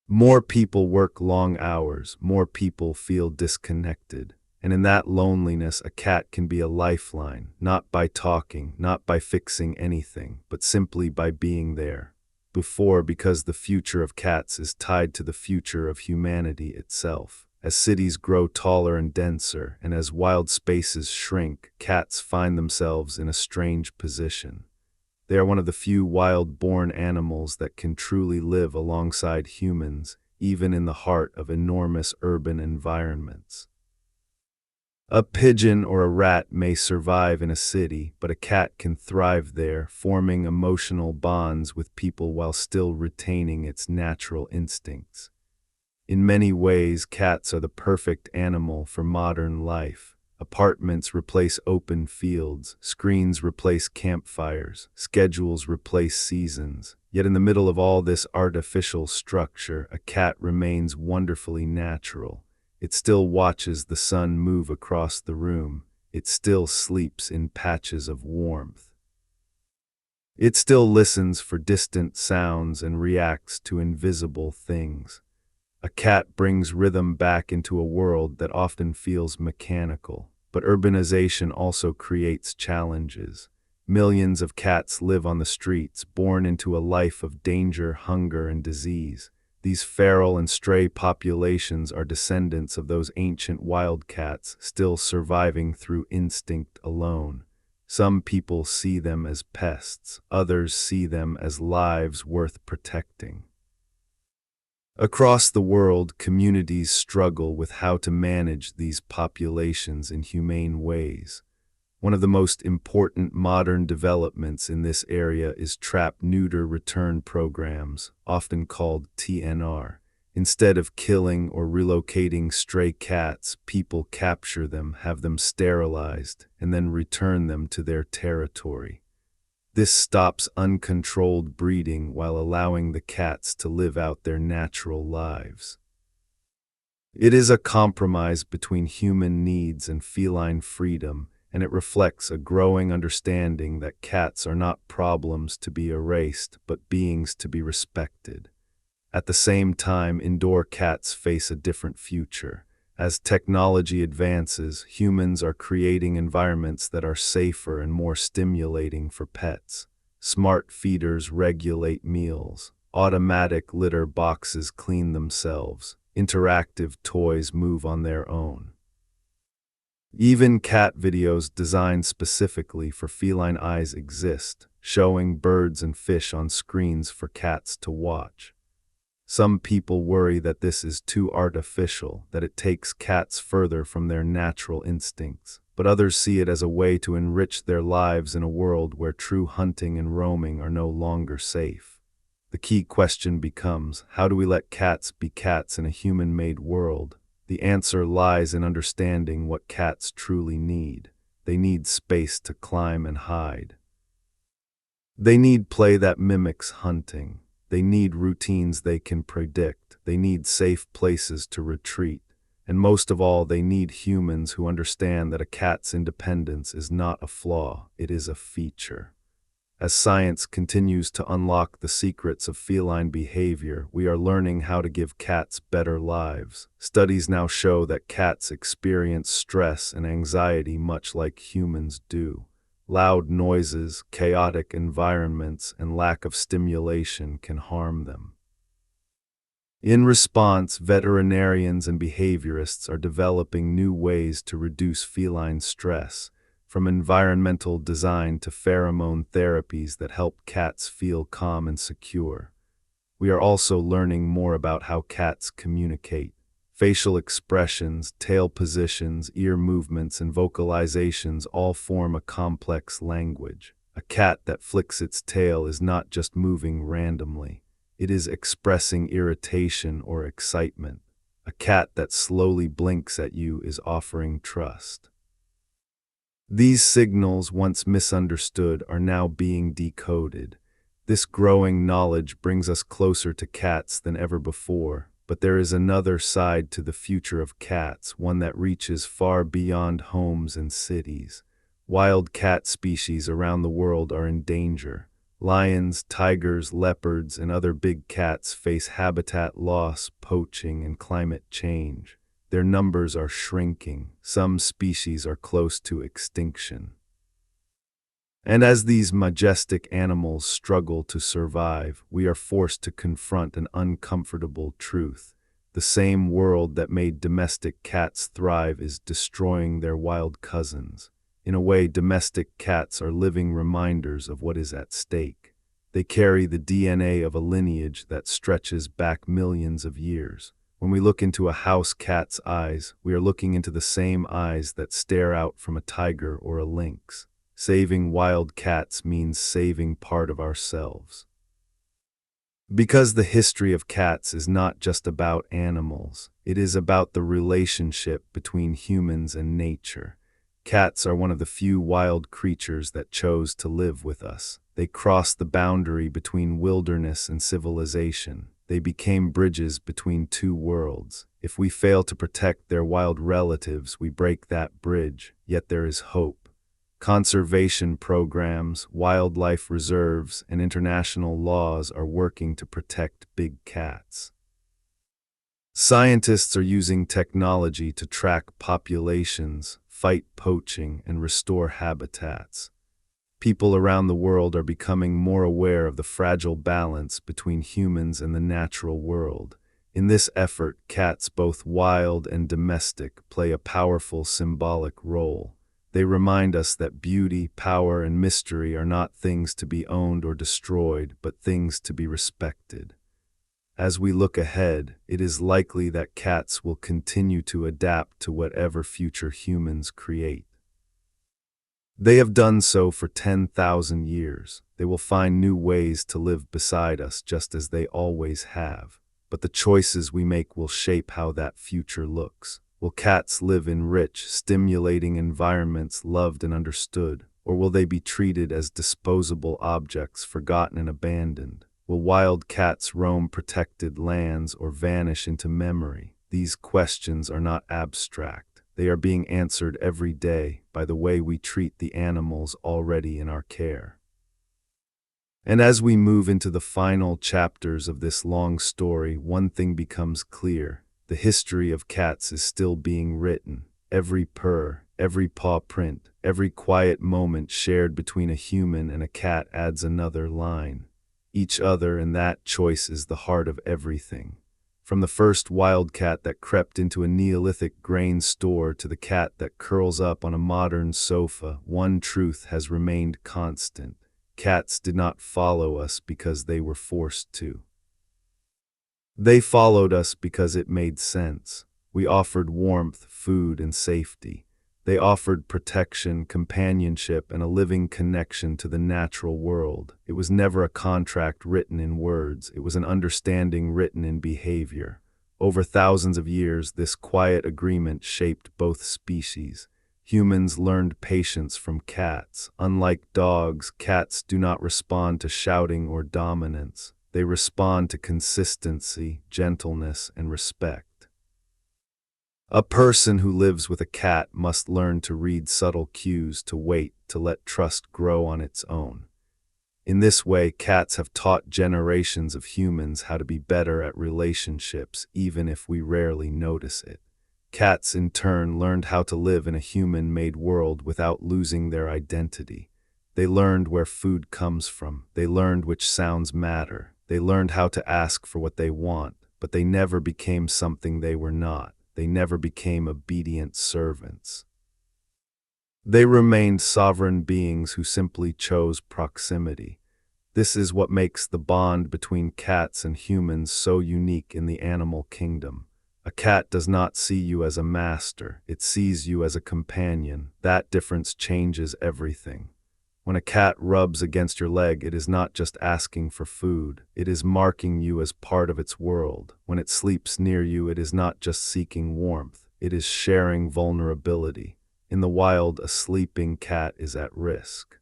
More people work long hours. More people feel disconnected. And in that loneliness, a cat can be a lifeline, not by talking, not by fixing anything, but simply by being there. Because the future of cats is tied to the future of humanity itself. As cities grow taller and denser, and as wild spaces shrink, cats find themselves in a strange position. They are one of the few wild-born animals that can truly live alongside humans, even in the heart of enormous urban environments. A pigeon or a rat may survive in a city, but a cat can thrive there, forming emotional bonds with people while still retaining its natural instincts. In many ways, cats are the perfect animal for modern life. Apartments replace open fields, screens replace campfires, schedules replace seasons. Yet in the middle of all this artificial structure, a cat remains wonderfully natural. It still watches the sun move across the room. It still sleeps in patches of warmth. It still listens for distant sounds and reacts to invisible things. A cat brings rhythm back into a world that often feels mechanical. But urbanization also creates challenges. Millions of cats live on the streets, born into a life of danger, hunger, and disease. These feral and stray populations are descendants of those ancient wildcats still surviving through instinct alone. Some people see them as pests, others see them as lives worth protecting. Across the world, communities struggle with how to manage these populations in humane ways. One of the most important modern developments in this area is trap-neuter return programs, often called TNR. Instead of killing or relocating stray cats, people capture them, have them sterilized, and then return them to their territory. This stops uncontrolled breeding while allowing the cats to live out their natural lives. It is a compromise between human needs and feline freedom, and it reflects a growing understanding that cats are not problems to be erased, but beings to be respected. At the same time, indoor cats face a different future. As technology advances, humans are creating environments that are safer and more stimulating for pets. Smart feeders regulate meals. Automatic litter boxes clean themselves. Interactive toys move on their own. Even cat videos designed specifically for feline eyes exist, showing birds and fish on screens for cats to watch. Some people worry that this is too artificial, that it takes cats further from their natural instincts, but others see it as a way to enrich their lives in a world where true hunting and roaming are no longer safe. The key question becomes, how do we let cats be cats in a human-made world? The answer lies in understanding what cats truly need. They need space to climb and hide. They need play that mimics hunting. They need routines they can predict. They need safe places to retreat. And most of all, they need humans who understand that a cat's independence is not a flaw, it is a feature. As science continues to unlock the secrets of feline behavior, we are learning how to give cats better lives. Studies now show that cats experience stress and anxiety much like humans do. Loud noises, chaotic environments, and lack of stimulation can harm them. In response, veterinarians and behaviorists are developing new ways to reduce feline stress, from environmental design to pheromone therapies that help cats feel calm and secure. We are also learning more about how cats communicate. Facial expressions, tail positions, ear movements, and vocalizations all form a complex language. A cat that flicks its tail is not just moving randomly. It is expressing irritation or excitement. A cat that slowly blinks at you is offering trust. These signals, once misunderstood, are now being decoded. This growing knowledge brings us closer to cats than ever before, but there is another side to the future of cats, one that reaches far beyond homes and cities. Wild cat species around the world are in danger. Lions, tigers, leopards, and other big cats face habitat loss, poaching, and climate change. Their numbers are shrinking. Some species are close to extinction. And as these majestic animals struggle to survive, we are forced to confront an uncomfortable truth. The same world that made domestic cats thrive is destroying their wild cousins. In a way, domestic cats are living reminders of what is at stake. They carry the DNA of a lineage that stretches back millions of years. When we look into a house cat's eyes, we are looking into the same eyes that stare out from a tiger or a lynx. Saving wild cats means saving part of ourselves. Because the history of cats is not just about animals, it is about the relationship between humans and nature. Cats are one of the few wild creatures that chose to live with us. They crossed the boundary between wilderness and civilization. They became bridges between two worlds. If we fail to protect their wild relatives, we break that bridge, yet there is hope. Conservation programs, wildlife reserves, and international laws are working to protect big cats. Scientists are using technology to track populations, fight poaching, and restore habitats. People around the world are becoming more aware of the fragile balance between humans and the natural world. In this effort, cats, both wild and domestic, play a powerful symbolic role. They remind us that beauty, power, and mystery are not things to be owned or destroyed, but things to be respected. As we look ahead, it is likely that cats will continue to adapt to whatever future humans create. They have done so for 10,000 years. They will find new ways to live beside us just as they always have. But the choices we make will shape how that future looks. Will cats live in rich, stimulating environments loved and understood? Or will they be treated as disposable objects, forgotten and abandoned? Will wild cats roam protected lands or vanish into memory? These questions are not abstract. They are being answered every day by the way we treat the animals already in our care. And as we move into the final chapters of this long story, one thing becomes clear. The history of cats is still being written. Every purr, every paw print, every quiet moment shared between a human and a cat adds another line. Each other, and that choice is the heart of everything. From the first wildcat that crept into a Neolithic grain store to the cat that curls up on a modern sofa, one truth has remained constant. Cats did not follow us because they were forced to. They followed us because it made sense. We offered warmth, food, and safety. They offered protection, companionship, and a living connection to the natural world. It was never a contract written in words. It was an understanding written in behavior. Over thousands of years, this quiet agreement shaped both species. Humans learned patience from cats. Unlike dogs, cats do not respond to shouting or dominance. They respond to consistency, gentleness, and respect. A person who lives with a cat must learn to read subtle cues, to wait, to let trust grow on its own. In this way, cats have taught generations of humans how to be better at relationships, even if we rarely notice it. Cats, in turn, learned how to live in a human-made world without losing their identity. They learned where food comes from. They learned which sounds matter. They learned how to ask for what they want, but they never became something they were not. They never became obedient servants. They remained sovereign beings who simply chose proximity. This is what makes the bond between cats and humans so unique in the animal kingdom. A cat does not see you as a master, it sees you as a companion. That difference changes everything. When a cat rubs against your leg, it is not just asking for food, it is marking you as part of its world. When it sleeps near you, it is not just seeking warmth, it is sharing vulnerability. In the wild, a sleeping cat is at risk.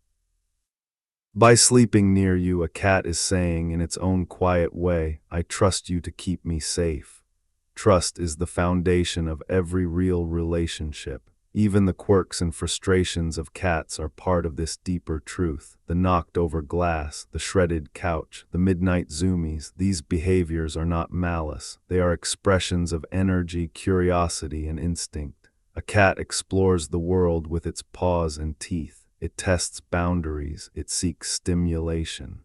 By sleeping near you, a cat is saying in its own quiet way, "I trust you to keep me safe." Trust is the foundation of every real relationship. Even the quirks and frustrations of cats are part of this deeper truth. The knocked-over glass, the shredded couch, the midnight zoomies, these behaviors are not malice. They are expressions of energy, curiosity, and instinct. A cat explores the world with its paws and teeth. It tests boundaries. It seeks stimulation.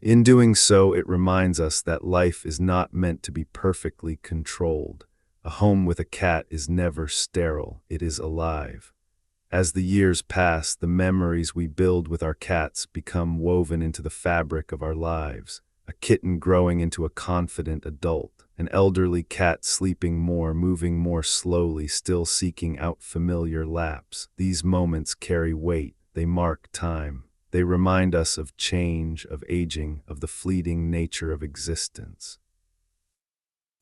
In doing so, it reminds us that life is not meant to be perfectly controlled. A home with a cat is never sterile. It is alive. As the years pass, the memories we build with our cats become woven into the fabric of our lives. A kitten growing into a confident adult, an elderly cat sleeping more, moving more slowly, still seeking out familiar laps. These moments carry weight. They mark time. They remind us of change, of aging, of the fleeting nature of existence.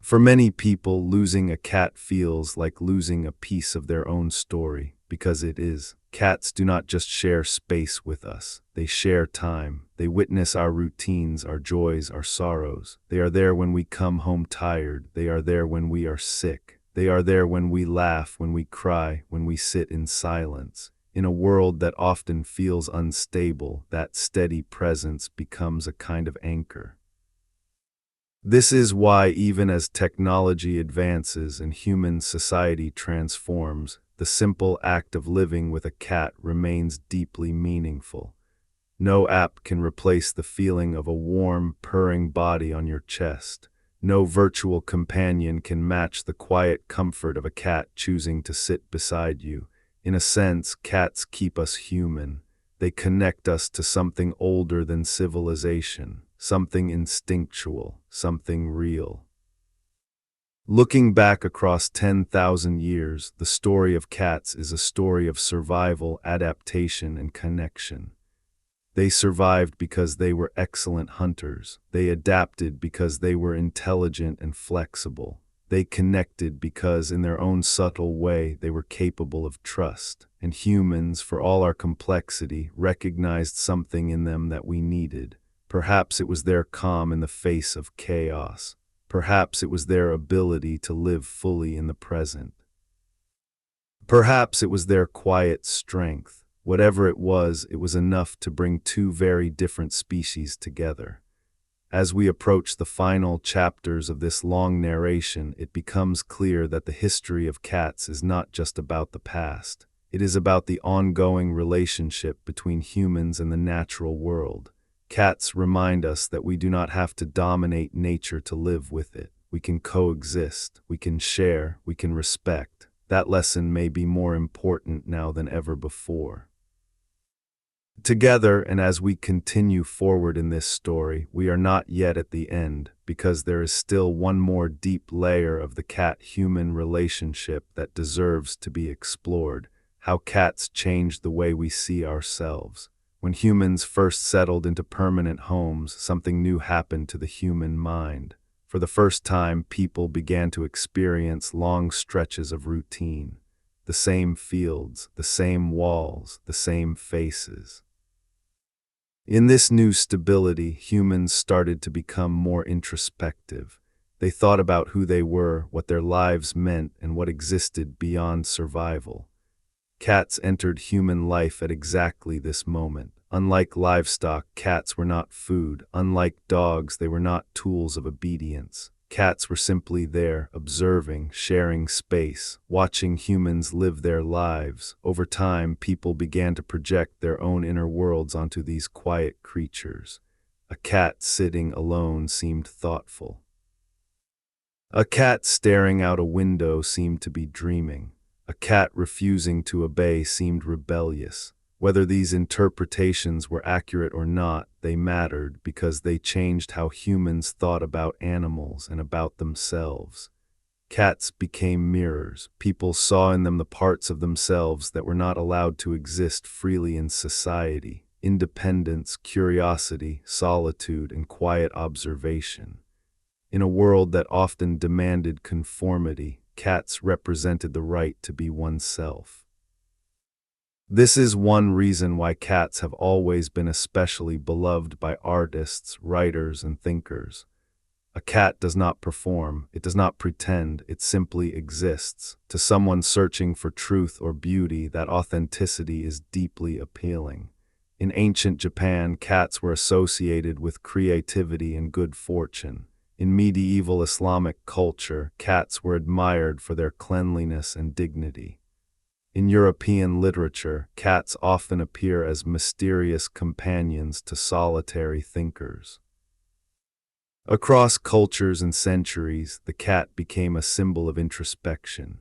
For many people, losing a cat feels like losing a piece of their own story, because it is. Cats do not just share space with us, they share time. They witness our routines, our joys, our sorrows. They are there when we come home tired. They are there when we are sick. They are there when we laugh, when we cry, when we sit in silence. In a world that often feels unstable, that steady presence becomes a kind of anchor. This is why, even as technology advances and human society transforms, the simple act of living with a cat remains deeply meaningful. No app can replace the feeling of a warm, purring body on your chest. No virtual companion can match the quiet comfort of a cat choosing to sit beside you. In a sense, cats keep us human. They connect us to something older than civilization, something instinctual, something real. Looking back across 10,000 years, the story of cats is a story of survival, adaptation, and connection. They survived because they were excellent hunters. They adapted because they were intelligent and flexible. They connected because, in their own subtle way, they were capable of trust. And humans, for all our complexity, recognized something in them that we needed. Perhaps it was their calm in the face of chaos. Perhaps it was their ability to live fully in the present. Perhaps it was their quiet strength. Whatever it was enough to bring two very different species together. As we approach the final chapters of this long narration, it becomes clear that the history of cats is not just about the past. It is about the ongoing relationship between humans and the natural world. Cats remind us that we do not have to dominate nature to live with it. We can coexist, we can share, we can respect. That lesson may be more important now than ever before. Together, and as we continue forward in this story, we are not yet at the end, because there is still one more deep layer of the cat-human relationship that deserves to be explored: how cats change the way we see ourselves. When humans first settled into permanent homes, something new happened to the human mind. For the first time, people began to experience long stretches of routine. The same fields, the same walls, the same faces. In this new stability, humans started to become more introspective. They thought about who they were, what their lives meant, and what existed beyond survival. Cats entered human life at exactly this moment, Unlike livestock, cats were not food. Unlike dogs, they were not tools of obedience. Cats were simply there, observing, sharing space, watching humans live their lives. Over time, people began to project their own inner worlds onto these quiet creatures. A cat sitting alone seemed thoughtful. A cat staring out a window seemed to be dreaming. A cat refusing to obey seemed rebellious. Whether these interpretations were accurate or not, they mattered because they changed how humans thought about animals and about themselves. Cats became mirrors. People saw in them the parts of themselves that were not allowed to exist freely in society: independence, curiosity, solitude, and quiet observation. In a world that often demanded conformity, cats represented the right to be oneself. This is one reason why cats have always been especially beloved by artists, writers, and thinkers. A cat does not perform, it does not pretend, it simply exists. To someone searching for truth or beauty, that authenticity is deeply appealing. In ancient Japan, cats were associated with creativity and good fortune. In medieval Islamic culture, cats were admired for their cleanliness and dignity. In European literature, cats often appear as mysterious companions to solitary thinkers. Across cultures and centuries, the cat became a symbol of introspection.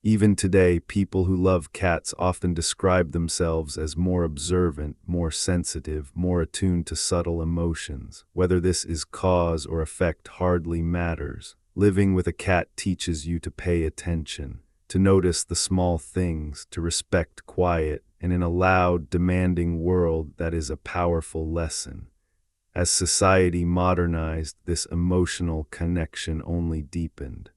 Even today, people who love cats often describe themselves as more observant, more sensitive, more attuned to subtle emotions. Whether this is cause or effect hardly matters. Living with a cat teaches you to pay attention, to notice the small things, to respect quiet, and in a loud, demanding world, that is a powerful lesson. As society modernized, this emotional connection only deepened.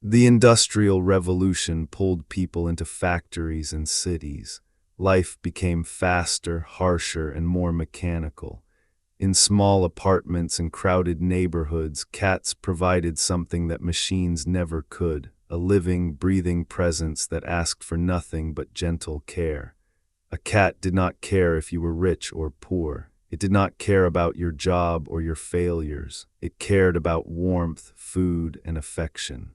The Industrial Revolution pulled people into factories and cities. Life became faster, harsher, and more mechanical. In small apartments and crowded neighborhoods, cats provided something that machines never could: a living, breathing presence that asked for nothing but gentle care. A cat did not care if you were rich or poor. It did not care about your job or your failures. It cared about warmth, food, and affection.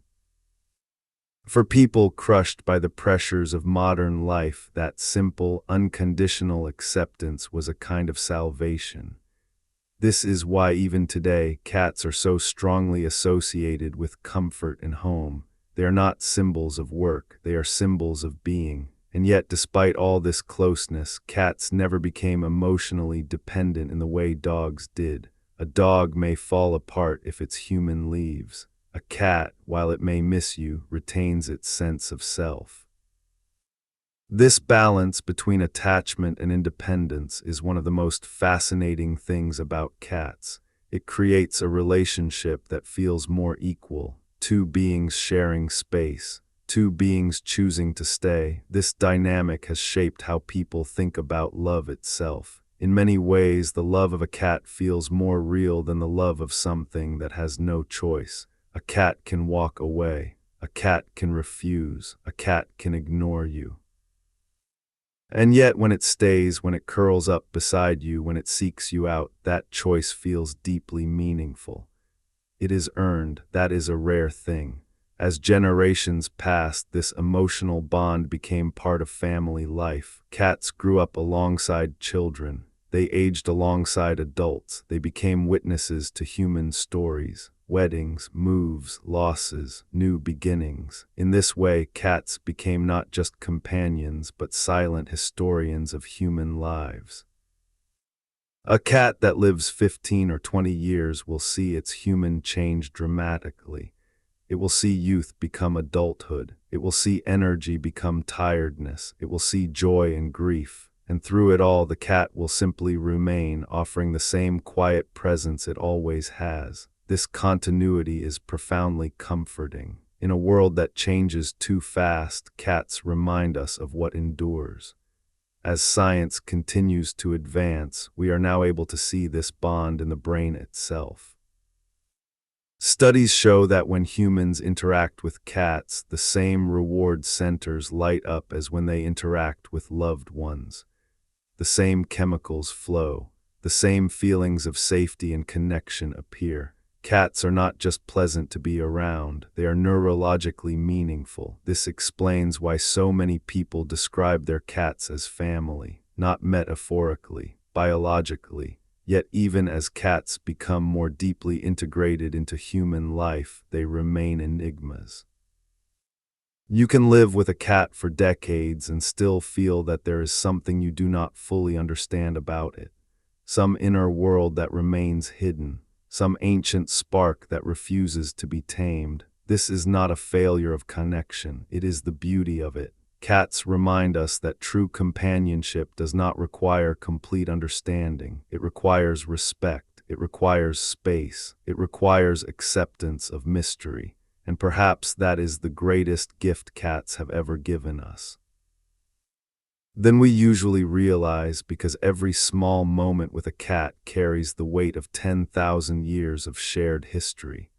For people crushed by the pressures of modern life, that simple, unconditional acceptance was a kind of salvation. This is why even today, cats are so strongly associated with comfort and home. They are not symbols of work, they are symbols of being. And yet, despite all this closeness, cats never became emotionally dependent in the way dogs did. A dog may fall apart if its human leaves. A cat, while it may miss you, retains its sense of self. This balance between attachment and independence is one of the most fascinating things about cats. It creates a relationship that feels more equal, two beings sharing space, two beings choosing to stay. This dynamic has shaped how people think about love itself. In many ways, the love of a cat feels more real than the love of something that has no choice. A cat can walk away. A cat can refuse. A cat can ignore you. And yet, when it stays, when it curls up beside you, when it seeks you out, that choice feels deeply meaningful. It is earned. That is a rare thing. As generations passed, this emotional bond became part of family life. Cats grew up alongside children. They aged alongside adults. They became witnesses to human stories: weddings, moves, losses, new beginnings. In this way, cats became not just companions, but silent historians of human lives. A cat that lives 15 or 20 years will see its human change dramatically. It will see youth become adulthood. It will see energy become tiredness. It will see joy and grief. And through it all, the cat will simply remain, offering the same quiet presence it always has. This continuity is profoundly comforting. In a world that changes too fast, cats remind us of what endures. As science continues to advance, we are now able to see this bond in the brain itself. Studies show that when humans interact with cats, the same reward centers light up as when they interact with loved ones. the same chemicals flow, the same feelings of safety and connection appear. Cats are not just pleasant to be around, they are neurologically meaningful. This explains why so many people describe their cats as family, not metaphorically, biologically. Yet even as cats become more deeply integrated into human life, they remain enigmas. You can live with a cat for decades and still feel that there is something you do not fully understand about it. Some inner world that remains hidden, some ancient spark that refuses to be tamed. This is not a failure of connection, it is the beauty of it. Cats remind us that true companionship does not require complete understanding. It requires respect, it requires space, it requires acceptance of mystery. And perhaps that is the greatest gift cats have ever given us. Then we usually realize because every small moment with a cat carries the weight of 10,000 years of shared history.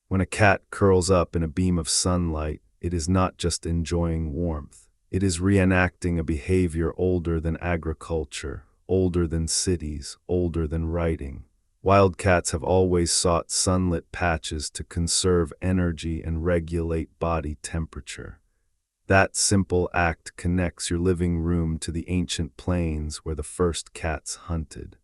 When a cat curls up in a beam of sunlight, it is not just enjoying warmth. It is reenacting a behavior older than agriculture, older than cities, older than writing. Wildcats have always sought sunlit patches to conserve energy and regulate body temperature. That simple act connects your living room to the ancient plains where the first cats hunted.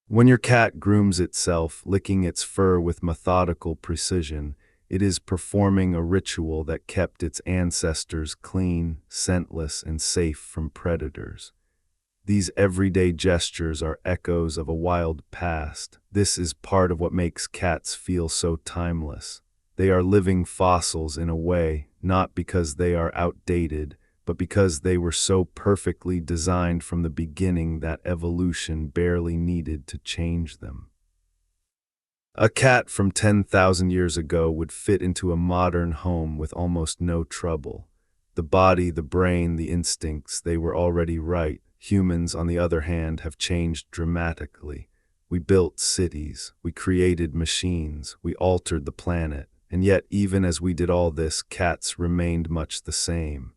When your cat grooms itself, licking its fur with methodical precision, it is performing a ritual that kept its ancestors clean, scentless, and safe from predators. These everyday gestures are echoes of a wild past. This is part of what makes cats feel so timeless. They are living fossils in a way, not because they are outdated, but because they were so perfectly designed from the beginning that evolution barely needed to change them. A cat from 10,000 years ago would fit into a modern home with almost no trouble. The body, the brain, the instincts, they were already right. Humans, on the other hand, have changed dramatically. We built cities, we created machines, we altered the planet, and yet even as we did all this, cats remained much the same.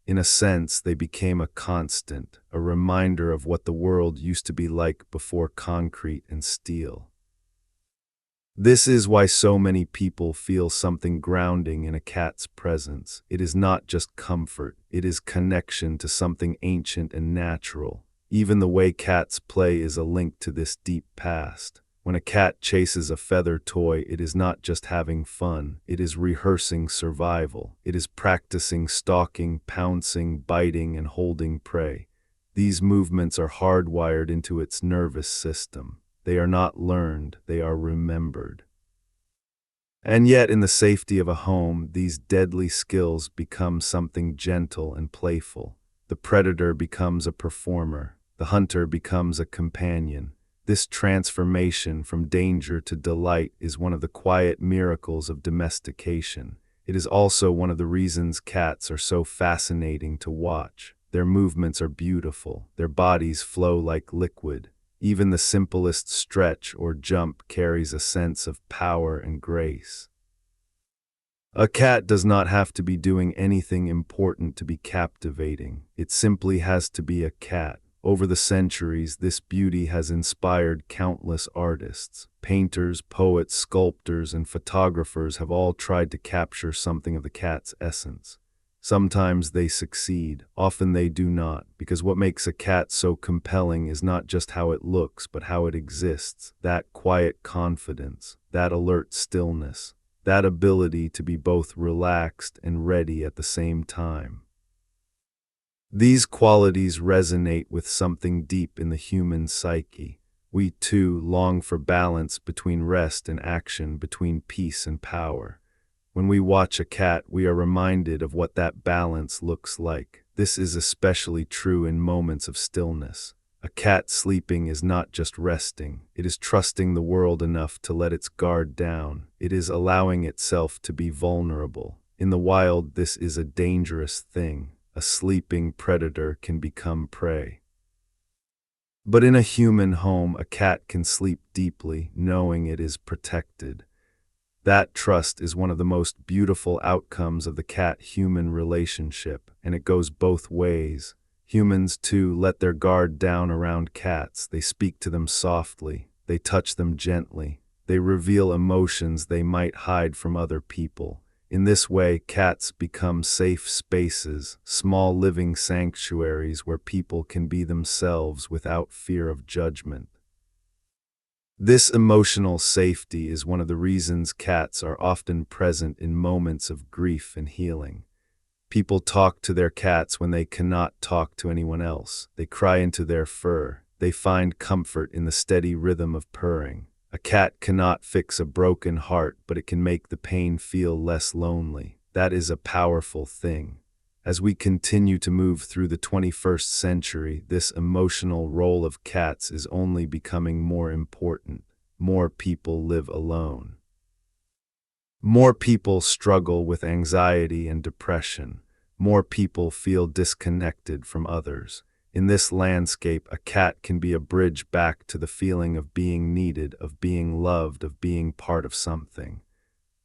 In a sense, they became a constant, a reminder of what the world used to be like before concrete and steel. This is why so many people feel something grounding in a cat's presence. It is not just comfort, it is connection to something ancient and natural. Even the way cats play is a link to this deep past. When a cat chases a feather toy, it is not just having fun, it is rehearsing survival. It is practicing stalking, pouncing, biting, and holding prey. These movements are hardwired into its nervous system. They are not learned, they are remembered. And yet, in the safety of a home, these deadly skills become something gentle and playful. The predator becomes a performer, the hunter becomes a companion. This transformation from danger to delight is one of the quiet miracles of domestication. It is also one of the reasons cats are so fascinating to watch. Their movements are beautiful, their bodies flow like liquid. Even the simplest stretch or jump carries a sense of power and grace. A cat does not have to be doing anything important to be captivating. It simply has to be a cat. Over the centuries, this beauty has inspired countless artists. Painters, poets, sculptors, and photographers have all tried to capture something of the cat's essence. Sometimes they succeed, often they do not, because what makes a cat so compelling is not just how it looks, but how it exists. That quiet confidence, that alert stillness, that ability to be both relaxed and ready at the same time. These qualities resonate with something deep in the human psyche. We too long for balance between rest and action, between peace and power. When we watch a cat, we are reminded of what that balance looks like. This is especially true in moments of stillness. A cat sleeping is not just resting, it is trusting the world enough to let its guard down. It is allowing itself to be vulnerable. In the wild, this is a dangerous thing. A sleeping predator can become prey. But in a human home, a cat can sleep deeply, knowing it is protected. That trust is one of the most beautiful outcomes of the cat-human relationship, and it goes both ways. Humans, too, let their guard down around cats. They speak to them softly. They touch them gently. They reveal emotions they might hide from other people. In this way, cats become safe spaces, small living sanctuaries where people can be themselves without fear of judgment. This emotional safety is one of the reasons cats are often present in moments of grief and healing. People talk to their cats when they cannot talk to anyone else. They cry into their fur. They find comfort in the steady rhythm of purring. A cat cannot fix a broken heart, but it can make the pain feel less lonely. That is a powerful thing. As we continue to move through the 21st century, this emotional role of cats is only becoming more important. More people live alone. More people struggle with anxiety and depression. More people feel disconnected from others. In this landscape, a cat can be a bridge back to the feeling of being needed, of being loved, of being part of something.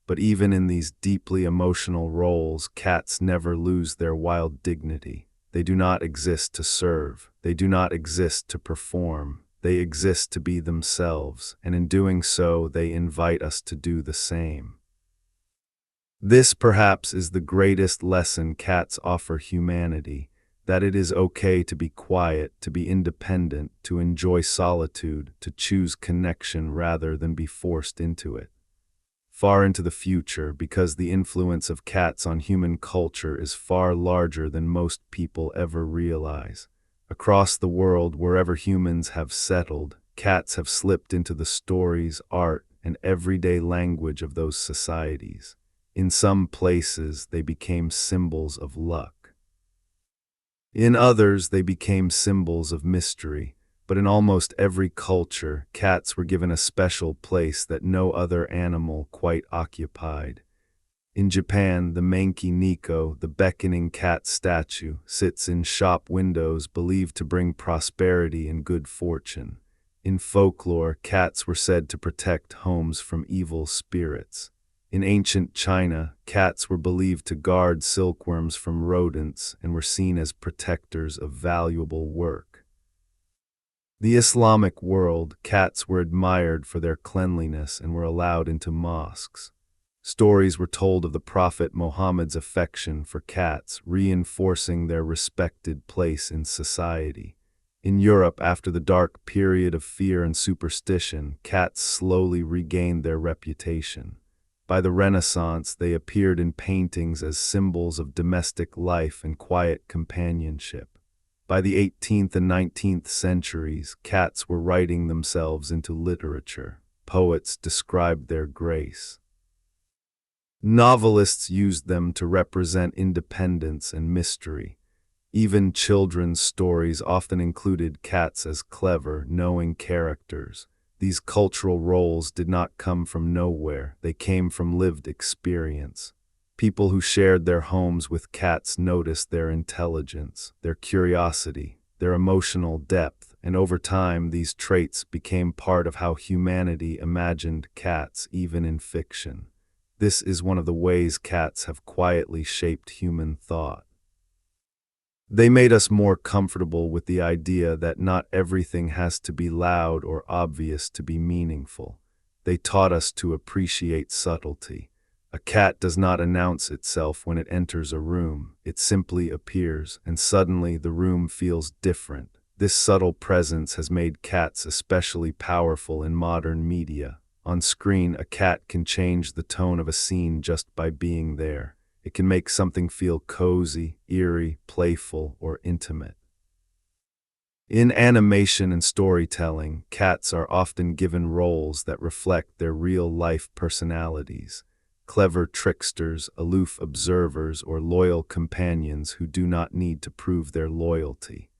But even in these deeply emotional roles, cats never lose their wild dignity. They do not exist to serve. They do not exist to perform. They exist to be themselves, and in doing so, they invite us to do the same. This perhaps is the greatest lesson cats offer humanity, that it is okay to be quiet, to be independent, to enjoy solitude, to choose connection rather than be forced into it. Far into the future, because the influence of cats on human culture is far larger than most people ever realize. Across the world, wherever humans have settled, cats have slipped into the stories, art, and everyday language of those societies. In some places, they became symbols of luck. In others, they became symbols of mystery. But in almost every culture, cats were given a special place that no other animal quite occupied. In Japan, the Manki Neko, the beckoning cat statue, sits in shop windows believed to bring prosperity and good fortune. In folklore, cats were said to protect homes from evil spirits. In ancient China, cats were believed to guard silkworms from rodents and were seen as protectors of valuable work. The Islamic world, cats were admired for their cleanliness and were allowed into mosques. Stories were told of the Prophet Muhammad's affection for cats, reinforcing their respected place in society. In Europe, after the dark period of fear and superstition, cats slowly regained their reputation. By the Renaissance, they appeared in paintings as symbols of domestic life and quiet companionship. By the 18th and 19th centuries, cats were writing themselves into literature. Poets described their grace. Novelists used them to represent independence and mystery. Even children's stories often included cats as clever, knowing characters. These cultural roles did not come from nowhere. They came from lived experience. People who shared their homes with cats noticed their intelligence, their curiosity, their emotional depth, and over time these traits became part of how humanity imagined cats, even in fiction. This is one of the ways cats have quietly shaped human thought. They made us more comfortable with the idea that not everything has to be loud or obvious to be meaningful. They taught us to appreciate subtlety. A cat does not announce itself when it enters a room. It simply appears, and suddenly the room feels different. This subtle presence has made cats especially powerful in modern media. On screen, a cat can change the tone of a scene just by being there. It can make something feel cozy, eerie, playful, or intimate. In animation and storytelling, cats are often given roles that reflect their real-life personalities. Clever tricksters, aloof observers, or loyal companions who do not need to prove their loyalty.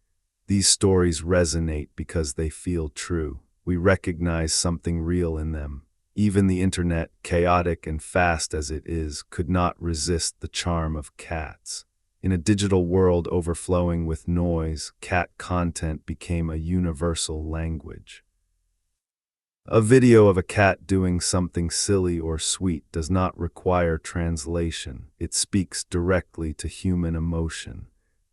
These stories resonate because they feel true. We recognize something real in them. Even the internet, chaotic and fast as it is, could not resist the charm of cats. In a digital world overflowing with noise, cat content became a universal language. A video of a cat doing something silly or sweet does not require translation. It speaks directly to human emotion.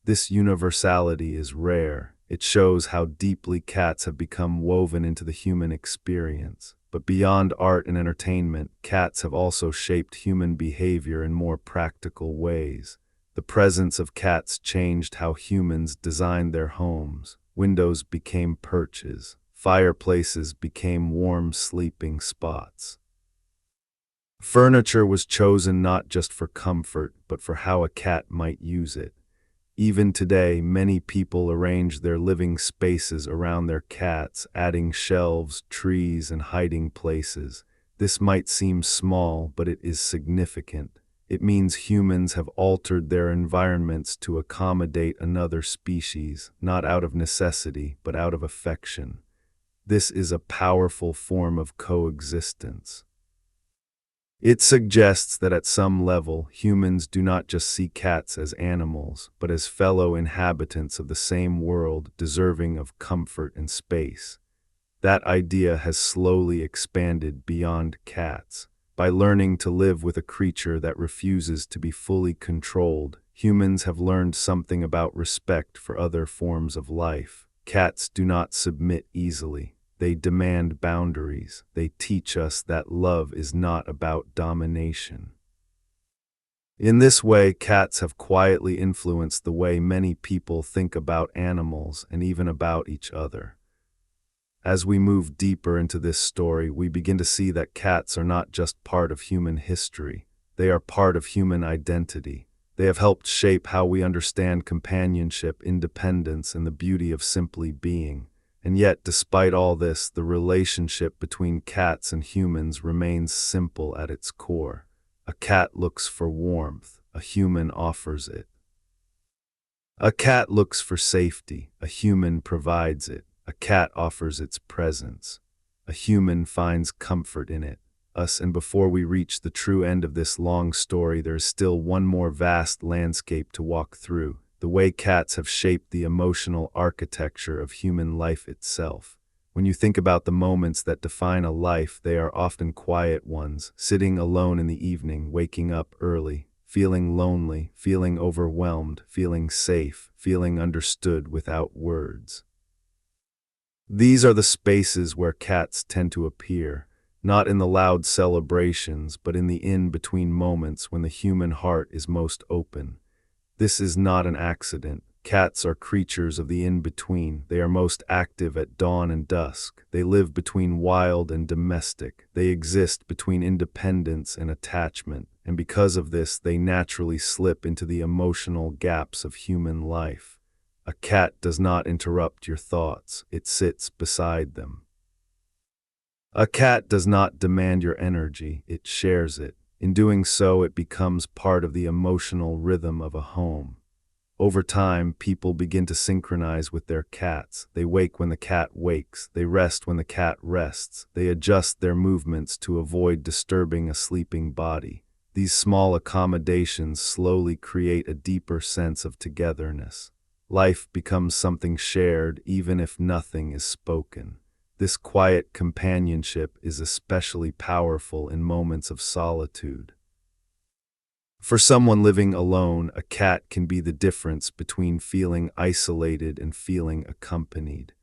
This universality is rare. It shows how deeply cats have become woven into the human experience. But beyond art and entertainment, cats have also shaped human behavior in more practical ways. The presence of cats changed how humans designed their homes. Windows became perches. Fireplaces became warm sleeping spots. Furniture was chosen not just for comfort, but for how a cat might use it. Even today, many people arrange their living spaces around their cats, adding shelves, trees, and hiding places. This might seem small, but it is significant. It means humans have altered their environments to accommodate another species, not out of necessity, but out of affection. This is a powerful form of coexistence. It suggests that at some level, humans do not just see cats as animals, but as fellow inhabitants of the same world deserving of comfort and space. That idea has slowly expanded beyond cats. By learning to live with a creature that refuses to be fully controlled, humans have learned something about respect for other forms of life. Cats do not submit easily. They demand boundaries. They teach us that love is not about domination. In this way, cats have quietly influenced the way many people think about animals and even about each other. As we move deeper into this story, we begin to see that cats are not just part of human history. They are part of human identity. They have helped shape how we understand companionship, independence, and the beauty of simply being. And yet, despite all this, the relationship between cats and humans remains simple at its core. A cat looks for warmth, a human offers it. A cat looks for safety, a human provides it. A cat offers its presence. A human finds comfort in it. And before we reach the true end of this long story, there is still one more vast landscape to walk through. The way cats have shaped the emotional architecture of human life itself. When you think about the moments that define a life, they are often quiet ones, sitting alone in the evening, waking up early, feeling lonely, feeling overwhelmed, feeling safe, feeling understood without words. These are the spaces where cats tend to appear, not in the loud celebrations, but in the in-between moments when the human heart is most open. This is not an accident. Cats are creatures of the in-between. They are most active at dawn and dusk. They live between wild and domestic. They exist between independence and attachment, and because of this, they naturally slip into the emotional gaps of human life. A cat does not interrupt your thoughts. It sits beside them. A cat does not demand your energy. It shares it. In doing so, it becomes part of the emotional rhythm of a home. Over time, people begin to synchronize with their cats. They wake when the cat wakes. They rest when the cat rests. They adjust their movements to avoid disturbing a sleeping body. These small accommodations slowly create a deeper sense of togetherness. Life becomes something shared even if nothing is spoken. This quiet companionship is especially powerful in moments of solitude. For someone living alone, a cat can be the difference between feeling isolated and feeling accompanied.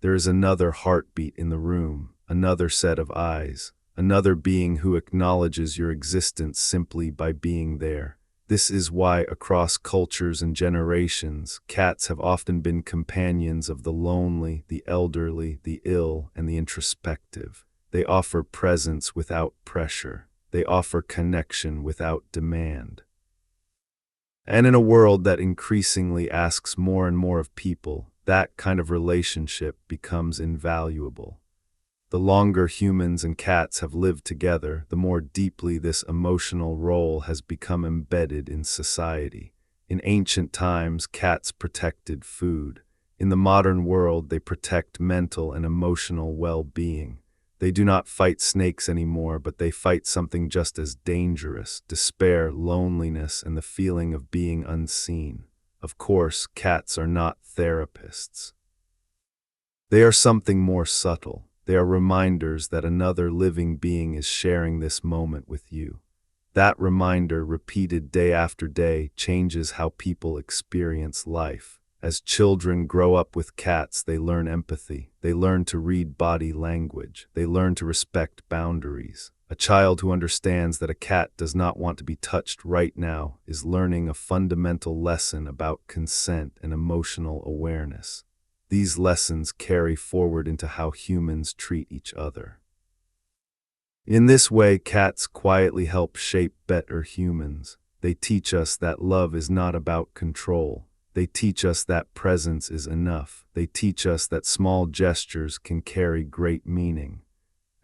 There is another heartbeat in the room, another set of eyes, another being who acknowledges your existence simply by being there. This is why, across cultures and generations, cats have often been companions of the lonely, the elderly, the ill, and the introspective. They offer presence without pressure. They offer connection without demand. And in a world that increasingly asks more and more of people, that kind of relationship becomes invaluable. The longer humans and cats have lived together, the more deeply this emotional role has become embedded in society. In ancient times, cats protected food. In the modern world, they protect mental and emotional well-being. They do not fight snakes anymore, but they fight something just as dangerous: despair, loneliness, and the feeling of being unseen. Of course, cats are not therapists. They are something more subtle. They are reminders that another living being is sharing this moment with you. That reminder, repeated day after day, changes how people experience life. As children grow up with cats, they learn empathy. They learn to read body language. They learn to respect boundaries. A child who understands that a cat does not want to be touched right now is learning a fundamental lesson about consent and emotional awareness. These lessons carry forward into how humans treat each other. In this way, cats quietly help shape better humans. They teach us that love is not about control. They teach us that presence is enough. They teach us that small gestures can carry great meaning.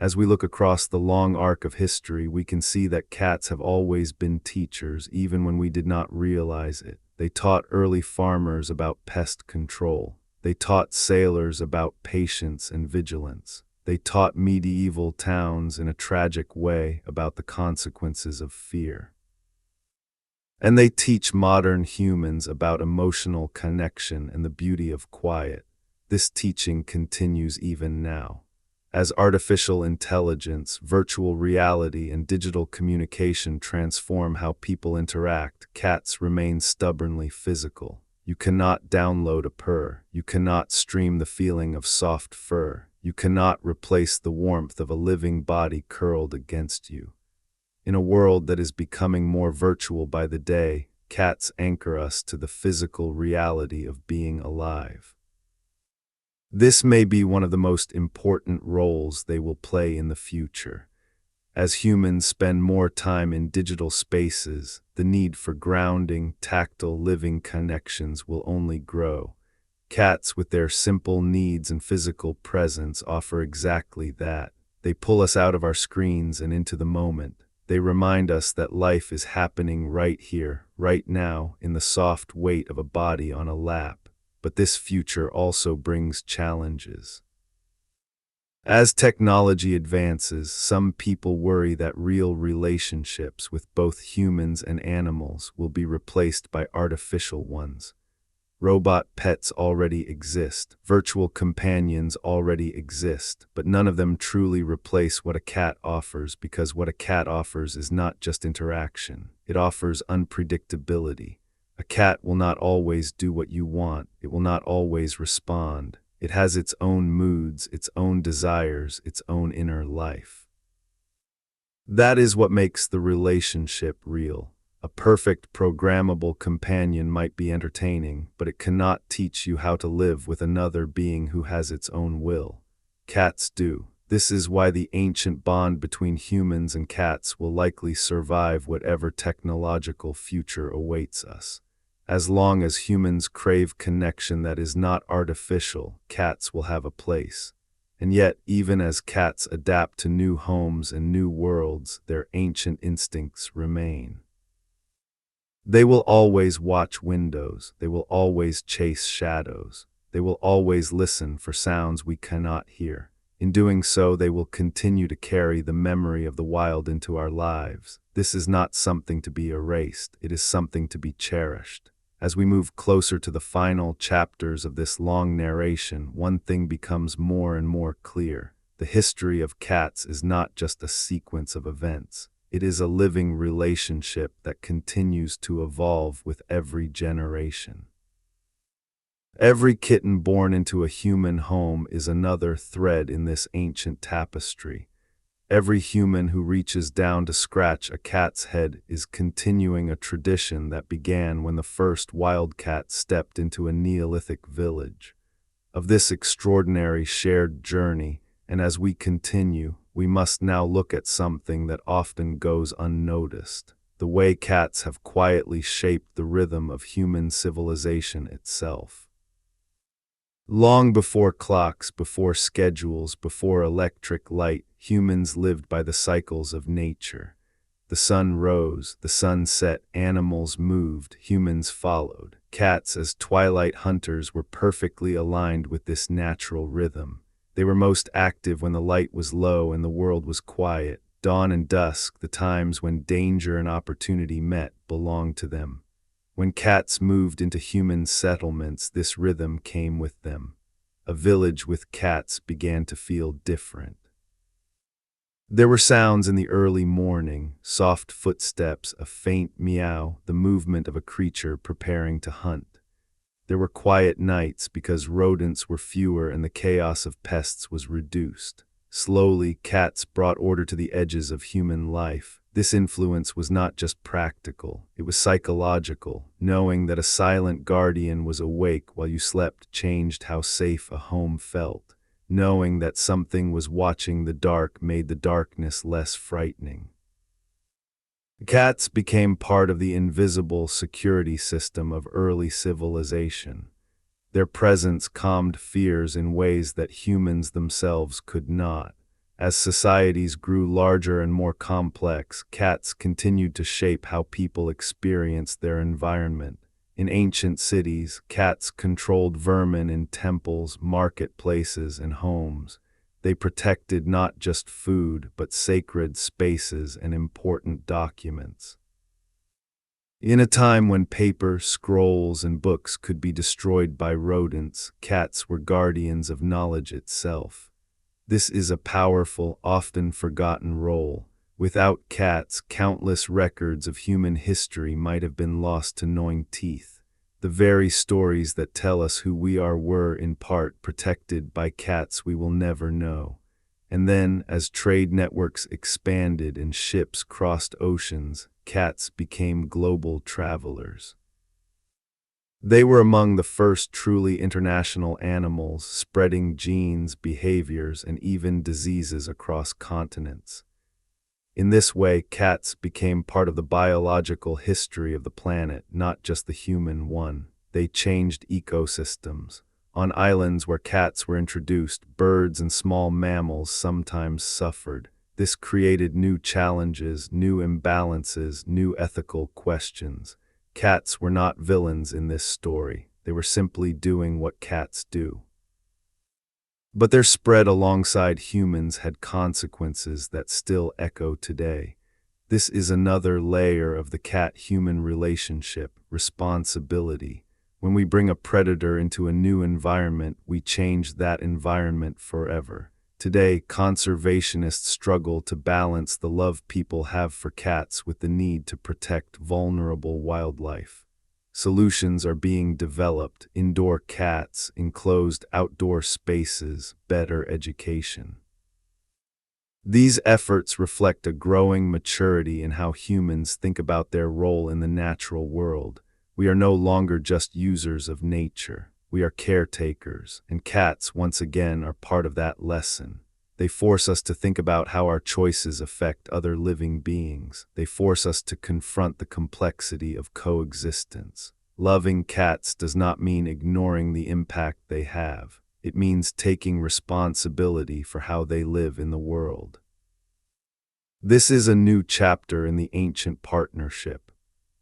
As we look across the long arc of history, we can see that cats have always been teachers, even when we did not realize it. They taught early farmers about pest control. They taught sailors about patience and vigilance. They taught medieval towns in a tragic way about the consequences of fear. And they teach modern humans about emotional connection and the beauty of quiet. This teaching continues even now. As artificial intelligence, virtual reality, and digital communication transform how people interact, cats remain stubbornly physical. You cannot download a purr. You cannot stream the feeling of soft fur. You cannot replace the warmth of a living body curled against you. In a world that is becoming more virtual by the day, cats anchor us to the physical reality of being alive. This may be one of the most important roles they will play in the future. As humans spend more time in digital spaces, the need for grounding, tactile living connections will only grow. Cats, with their simple needs and physical presence, offer exactly that. They pull us out of our screens and into the moment. They remind us that life is happening right here, right now, in the soft weight of a body on a lap. But this future also brings challenges. As technology advances, some people worry that real relationships with both humans and animals will be replaced by artificial ones. Robot pets already exist, virtual companions already exist, but none of them truly replace what a cat offers, because what a cat offers is not just interaction, it offers unpredictability. A cat will not always do what you want, it will not always respond. It has its own moods, its own desires, its own inner life. That is what makes the relationship real. A perfect, programmable companion might be entertaining, but it cannot teach you how to live with another being who has its own will. Cats do. This is why the ancient bond between humans and cats will likely survive whatever technological future awaits us. As long as humans crave connection that is not artificial, cats will have a place. And yet, even as cats adapt to new homes and new worlds, their ancient instincts remain. They will always watch windows. They will always chase shadows. They will always listen for sounds we cannot hear. In doing so, they will continue to carry the memory of the wild into our lives. This is not something to be erased. It is something to be cherished. As we move closer to the final chapters of this long narration, one thing becomes more and more clear. The history of cats is not just a sequence of events. It is a living relationship that continues to evolve with every generation. Every kitten born into a human home is another thread in this ancient tapestry. Every human who reaches down to scratch a cat's head is continuing a tradition that began when the first wildcat stepped into a Neolithic village. Of this extraordinary shared journey, and as we continue, we must now look at something that often goes unnoticed: the way cats have quietly shaped the rhythm of human civilization itself. Long before clocks, before schedules, before electric light, humans lived by the cycles of nature. The sun rose, the sun set, animals moved, humans followed. Cats, as twilight hunters, were perfectly aligned with this natural rhythm. They were most active when the light was low and the world was quiet. Dawn and dusk, the times when danger and opportunity met, belonged to them. When cats moved into human settlements, this rhythm came with them. A village with cats began to feel different. There were sounds in the early morning, soft footsteps, a faint meow, the movement of a creature preparing to hunt. There were quiet nights because rodents were fewer and the chaos of pests was reduced. Slowly, cats brought order to the edges of human life. This influence was not just practical, it was psychological. Knowing that a silent guardian was awake while you slept changed how safe a home felt. Knowing that something was watching the dark made the darkness less frightening. Cats became part of the invisible security system of early civilization. Their presence calmed fears in ways that humans themselves could not. As societies grew larger and more complex, cats continued to shape how people experienced their environment. In ancient cities, cats controlled vermin in temples, marketplaces, and homes. They protected not just food, but sacred spaces and important documents. In a time when paper, scrolls, and books could be destroyed by rodents, cats were guardians of knowledge itself. This is a powerful, often forgotten role. Without cats, countless records of human history might have been lost to gnawing teeth. The very stories that tell us who we are were, in part, protected by cats we will never know. And then, as trade networks expanded and ships crossed oceans, cats became global travelers. They were among the first truly international animals, spreading genes, behaviors, and even diseases across continents. In this way, cats became part of the biological history of the planet, not just the human one. They changed ecosystems. On islands where cats were introduced, birds and small mammals sometimes suffered. This created new challenges, new imbalances, new ethical questions. Cats were not villains in this story. They were simply doing what cats do. But their spread alongside humans had consequences that still echo today. This is another layer of the cat-human relationship, responsibility. When we bring a predator into a new environment, we change that environment forever. Today, conservationists struggle to balance the love people have for cats with the need to protect vulnerable wildlife. Solutions are being developed: indoor cats, enclosed outdoor spaces, better education. These efforts reflect a growing maturity in how humans think about their role in the natural world. We are no longer just users of nature. We are caretakers, and cats, once again, are part of that lesson. They force us to think about how our choices affect other living beings. They force us to confront the complexity of coexistence. Loving cats does not mean ignoring the impact they have. It means taking responsibility for how they live in the world. This is a new chapter in the ancient partnership.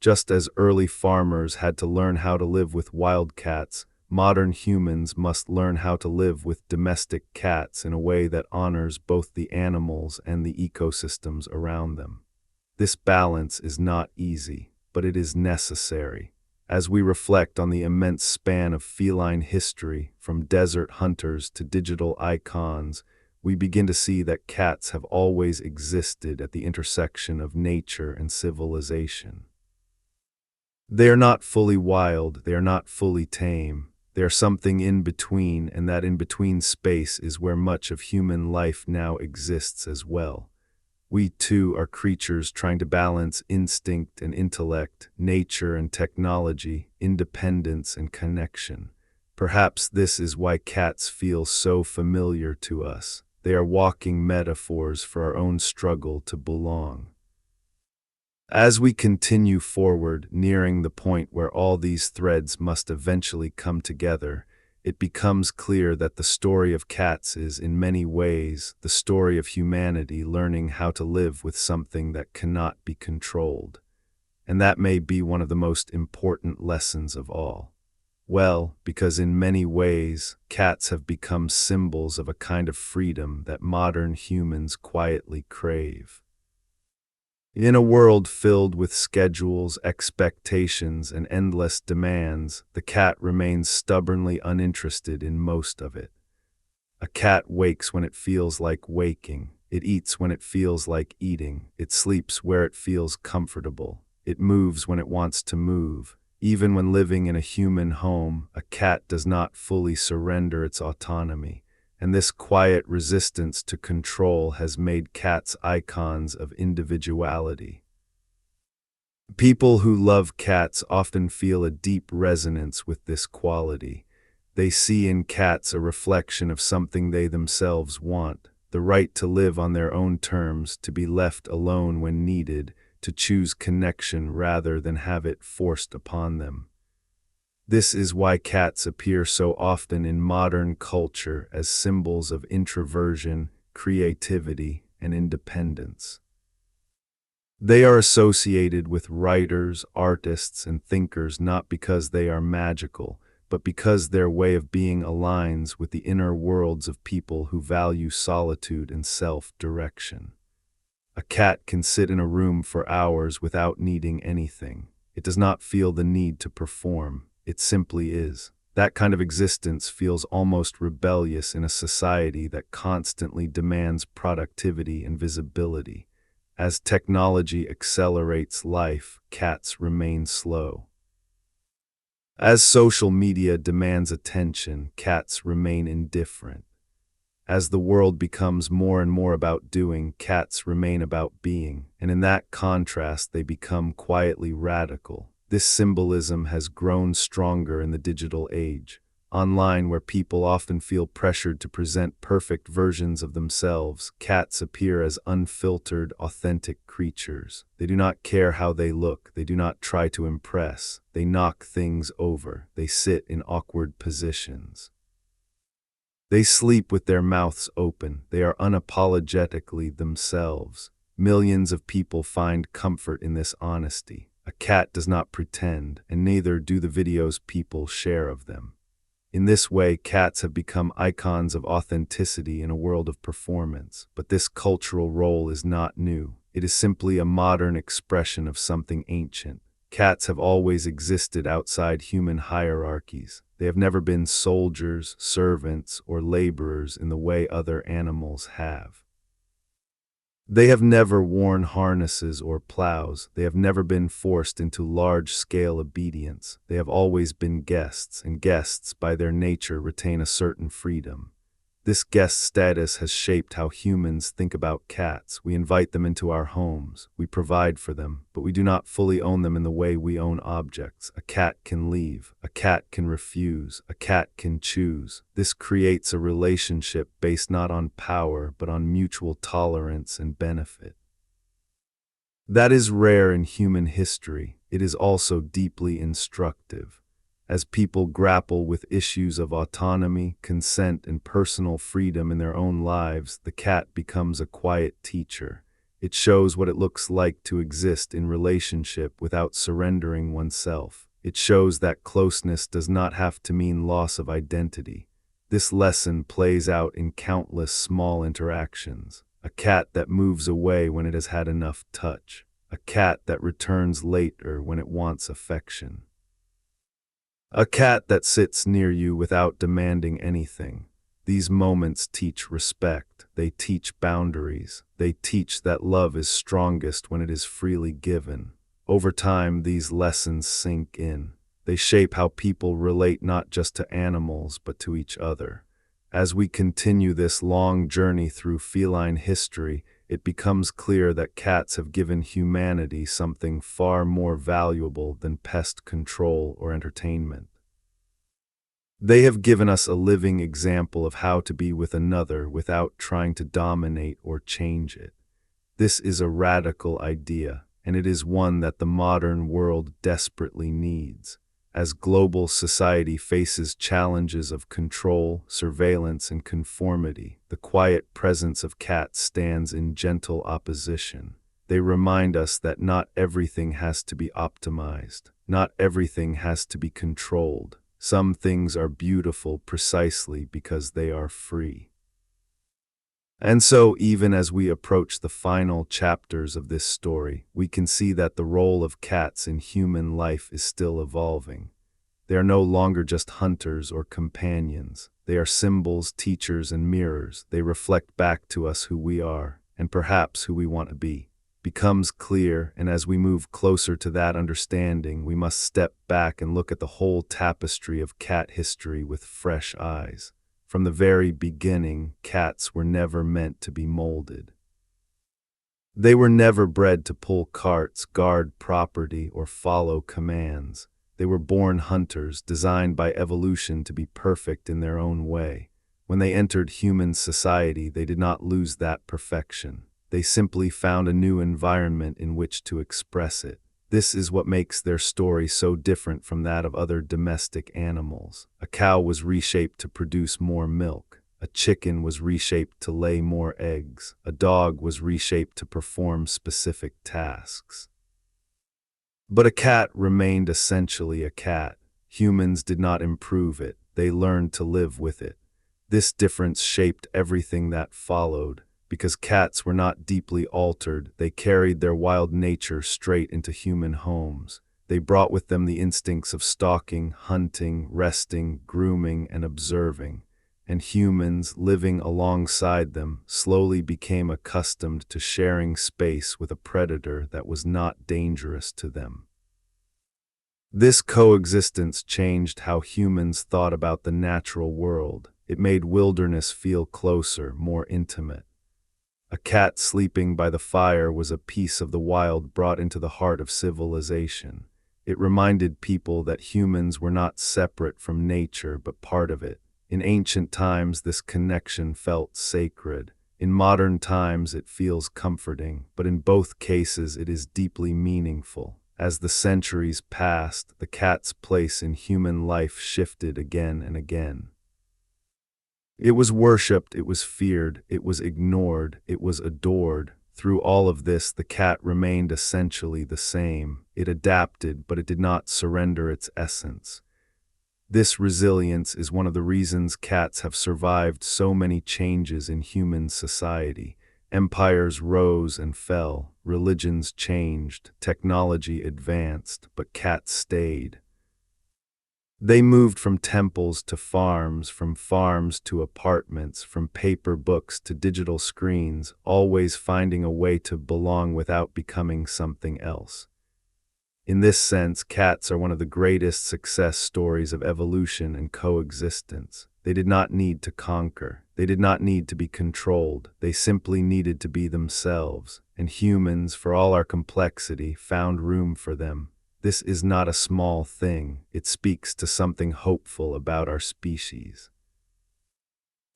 Just as early farmers had to learn how to live with wild cats, modern humans must learn how to live with domestic cats in a way that honors both the animals and the ecosystems around them. This balance is not easy, but it is necessary. As we reflect on the immense span of feline history, from desert hunters to digital icons, we begin to see that cats have always existed at the intersection of nature and civilization. They are not fully wild, they are not fully tame. They are something in between, and that in-between space is where much of human life now exists as well. We too are creatures trying to balance instinct and intellect, nature and technology, independence and connection. Perhaps this is why cats feel so familiar to us. They are walking metaphors for our own struggle to belong. As we continue forward, nearing the point where all these threads must eventually come together, it becomes clear that the story of cats is, in many ways, the story of humanity learning how to live with something that cannot be controlled. And that may be one of the most important lessons of all. Well, because in many ways, cats have become symbols of a kind of freedom that modern humans quietly crave. In a world filled with schedules, expectations, and endless demands, the cat remains stubbornly uninterested in most of it. A cat wakes when it feels like waking. It eats when it feels like eating. It sleeps where it feels comfortable. It moves when it wants to move. Even when living in a human home, a cat does not fully surrender its autonomy, and this quiet resistance to control has made cats icons of individuality. People who love cats often feel a deep resonance with this quality. They see in cats a reflection of something they themselves want: the right to live on their own terms, to be left alone when needed, to choose connection rather than have it forced upon them. This is why cats appear so often in modern culture as symbols of introversion, creativity, and independence. They are associated with writers, artists, and thinkers not because they are magical, but because their way of being aligns with the inner worlds of people who value solitude and self-direction. A cat can sit in a room for hours without needing anything. It does not feel the need to perform. It simply is. That kind of existence feels almost rebellious in a society that constantly demands productivity and visibility. As technology accelerates life, cats remain slow. As social media demands attention, cats remain indifferent. As the world becomes more and more about doing, cats remain about being, and in that contrast they become quietly radical. This symbolism has grown stronger in the digital age. Online, where people often feel pressured to present perfect versions of themselves, cats appear as unfiltered, authentic creatures. They do not care how they look. They do not try to impress. They knock things over. They sit in awkward positions. They sleep with their mouths open. They are unapologetically themselves. Millions of people find comfort in this honesty. A cat does not pretend, and neither do the videos people share of them. In this way, cats have become icons of authenticity in a world of performance. But this cultural role is not new. It is simply a modern expression of something ancient. Cats have always existed outside human hierarchies. They have never been soldiers, servants, or laborers in the way other animals have. They have never worn harnesses or plows. They have never been forced into large-scale obedience. They have always been guests, and guests, by their nature, retain a certain freedom. This guest status has shaped how humans think about cats. We invite them into our homes. We provide for them, but we do not fully own them in the way we own objects. A cat can leave. A cat can refuse. A cat can choose. This creates a relationship based not on power, but on mutual tolerance and benefit. That is rare in human history. It is also deeply instructive. As people grapple with issues of autonomy, consent, and personal freedom in their own lives, the cat becomes a quiet teacher. It shows what it looks like to exist in relationship without surrendering oneself. It shows that closeness does not have to mean loss of identity. This lesson plays out in countless small interactions. A cat that moves away when it has had enough touch. A cat that returns later when it wants affection. A cat that sits near you without demanding anything. These moments teach respect. They teach boundaries. They teach that love is strongest when it is freely given. Over time, these lessons sink in. They shape how people relate not just to animals, but to each other. As we continue this long journey through feline history, it becomes clear that cats have given humanity something far more valuable than pest control or entertainment. They have given us a living example of how to be with another without trying to dominate or change it. This is a radical idea, and it is one that the modern world desperately needs. As global society faces challenges of control, surveillance, and conformity, the quiet presence of cats stands in gentle opposition. They remind us that not everything has to be optimized. Not everything has to be controlled. Some things are beautiful precisely because they are free. And so, even as we approach the final chapters of this story, we can see that the role of cats in human life is still evolving. They are no longer just hunters or companions. They are symbols, teachers, and mirrors. They reflect back to us who we are. and perhaps who we want to be, becomes clear, and as we move closer to that understanding, we must step back and look at the whole tapestry of cat history with fresh eyes. From the very beginning, cats were never meant to be molded. They were never bred to pull carts, guard property, or follow commands. They were born hunters, designed by evolution to be perfect in their own way. When they entered human society, they did not lose that perfection. They simply found a new environment in which to express it. This is what makes their story so different from that of other domestic animals. A cow was reshaped to produce more milk. A chicken was reshaped to lay more eggs. A dog was reshaped to perform specific tasks. But a cat remained essentially a cat. Humans did not improve it. They learned to live with it. This difference shaped everything that followed. Because cats were not deeply altered, they carried their wild nature straight into human homes. They brought with them the instincts of stalking, hunting, resting, grooming, and observing. And humans, living alongside them, slowly became accustomed to sharing space with a predator that was not dangerous to them. This coexistence changed how humans thought about the natural world. It made wilderness feel closer, more intimate. A cat sleeping by the fire was a piece of the wild brought into the heart of civilization. It reminded people that humans were not separate from nature but part of it. In ancient times, this connection felt sacred. In modern times, it feels comforting, but in both cases, it is deeply meaningful. As the centuries passed, the cat's place in human life shifted again and again. It was worshipped, it was feared, it was ignored, it was adored. Through all of this, the cat remained essentially the same. It adapted, but it did not surrender its essence. This resilience is one of the reasons cats have survived so many changes in human society. Empires rose and fell, religions changed, technology advanced, but cats stayed. They moved from temples to farms, from farms to apartments, from paper books to digital screens, always finding a way to belong without becoming something else. In this sense, cats are one of the greatest success stories of evolution and coexistence. They did not need to conquer. They did not need to be controlled. They simply needed to be themselves. And humans, for all our complexity, found room for them. This is not a small thing. It speaks to something hopeful about our species.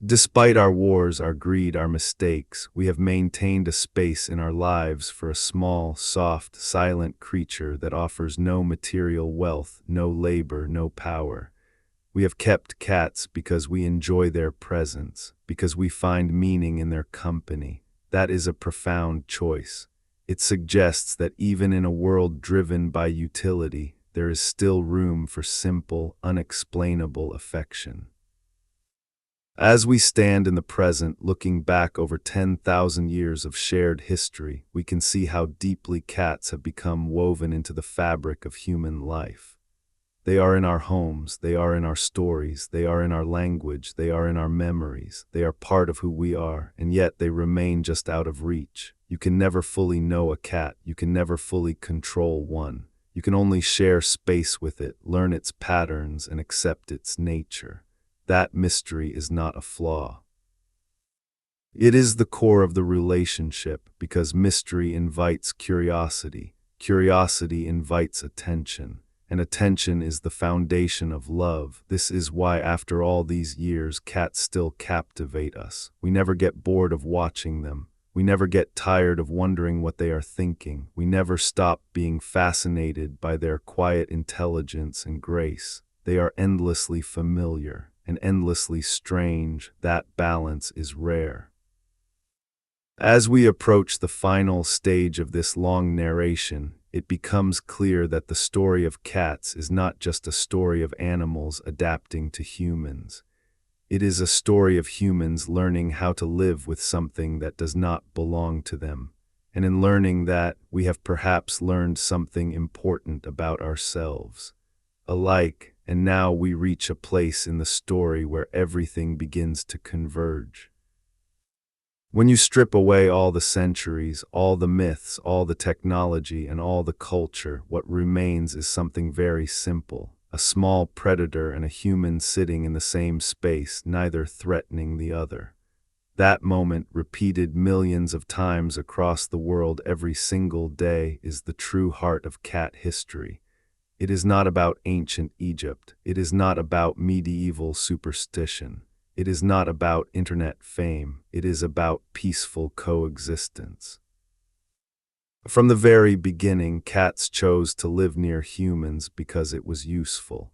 Despite our wars, our greed, our mistakes, we have maintained a space in our lives for a small, soft, silent creature that offers no material wealth, no labor, no power. We have kept cats because we enjoy their presence, because we find meaning in their company. That is a profound choice. It suggests that even in a world driven by utility, there is still room for simple, unexplainable affection. As we stand in the present, looking back over 10,000 years of shared history, we can see how deeply cats have become woven into the fabric of human life. They are in our homes, they are in our stories, they are in our language, they are in our memories, they are part of who we are, and yet they remain just out of reach. You can never fully know a cat, you can never fully control one. You can only share space with it, learn its patterns, and accept its nature. That mystery is not a flaw. It is the core of the relationship because mystery invites curiosity, curiosity invites attention, and attention is the foundation of love. This is why after all these years, cats still captivate us. We never get bored of watching them. We never get tired of wondering what they are thinking. We never stop being fascinated by their quiet intelligence and grace. They are endlessly familiar and endlessly strange. That balance is rare. As we approach the final stage of this long narration, it becomes clear that the story of cats is not just a story of animals adapting to humans. It is a story of humans learning how to live with something that does not belong to them. And in learning that, we have perhaps learned something important about ourselves. Alike, and now we reach a place in the story where everything begins to converge. When you strip away all the centuries, all the myths, all the technology, and all the culture, what remains is something very simple. A small predator and a human sitting in the same space, neither threatening the other. That moment, repeated millions of times across the world every single day, is the true heart of cat history. It is not about ancient Egypt. It is not about medieval superstition. It is not about internet fame. It is about peaceful coexistence. From the very beginning, cats chose to live near humans because it was useful.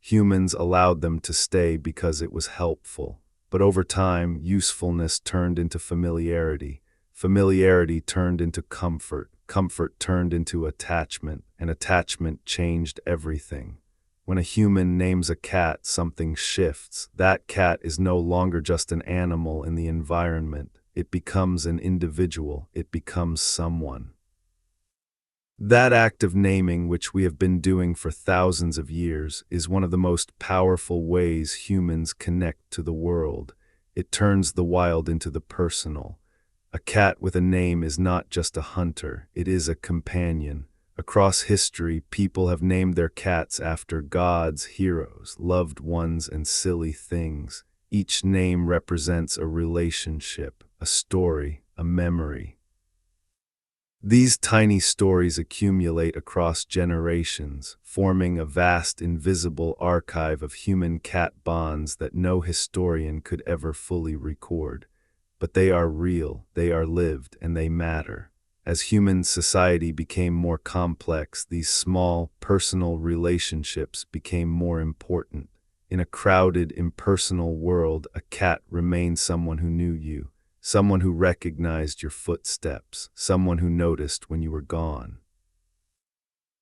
Humans allowed them to stay because it was helpful. But over time, usefulness turned into familiarity. Familiarity turned into comfort. Comfort turned into attachment, and attachment changed everything. When a human names a cat, something shifts. That cat is no longer just an animal in the environment. It becomes an individual. It becomes someone. That act of naming, which we have been doing for thousands of years, is one of the most powerful ways humans connect to the world. It turns the wild into the personal. A cat with a name is not just a hunter, it is a companion. Across history, people have named their cats after gods, heroes, loved ones, and silly things. Each name represents a relationship, a story, a memory. These tiny stories accumulate across generations, forming a vast invisible archive of human-cat bonds that no historian could ever fully record. But they are real, they are lived, and they matter. As human society became more complex, these small, personal relationships became more important. In a crowded, impersonal world, a cat remained someone who knew you, someone who recognized your footsteps, someone who noticed when you were gone.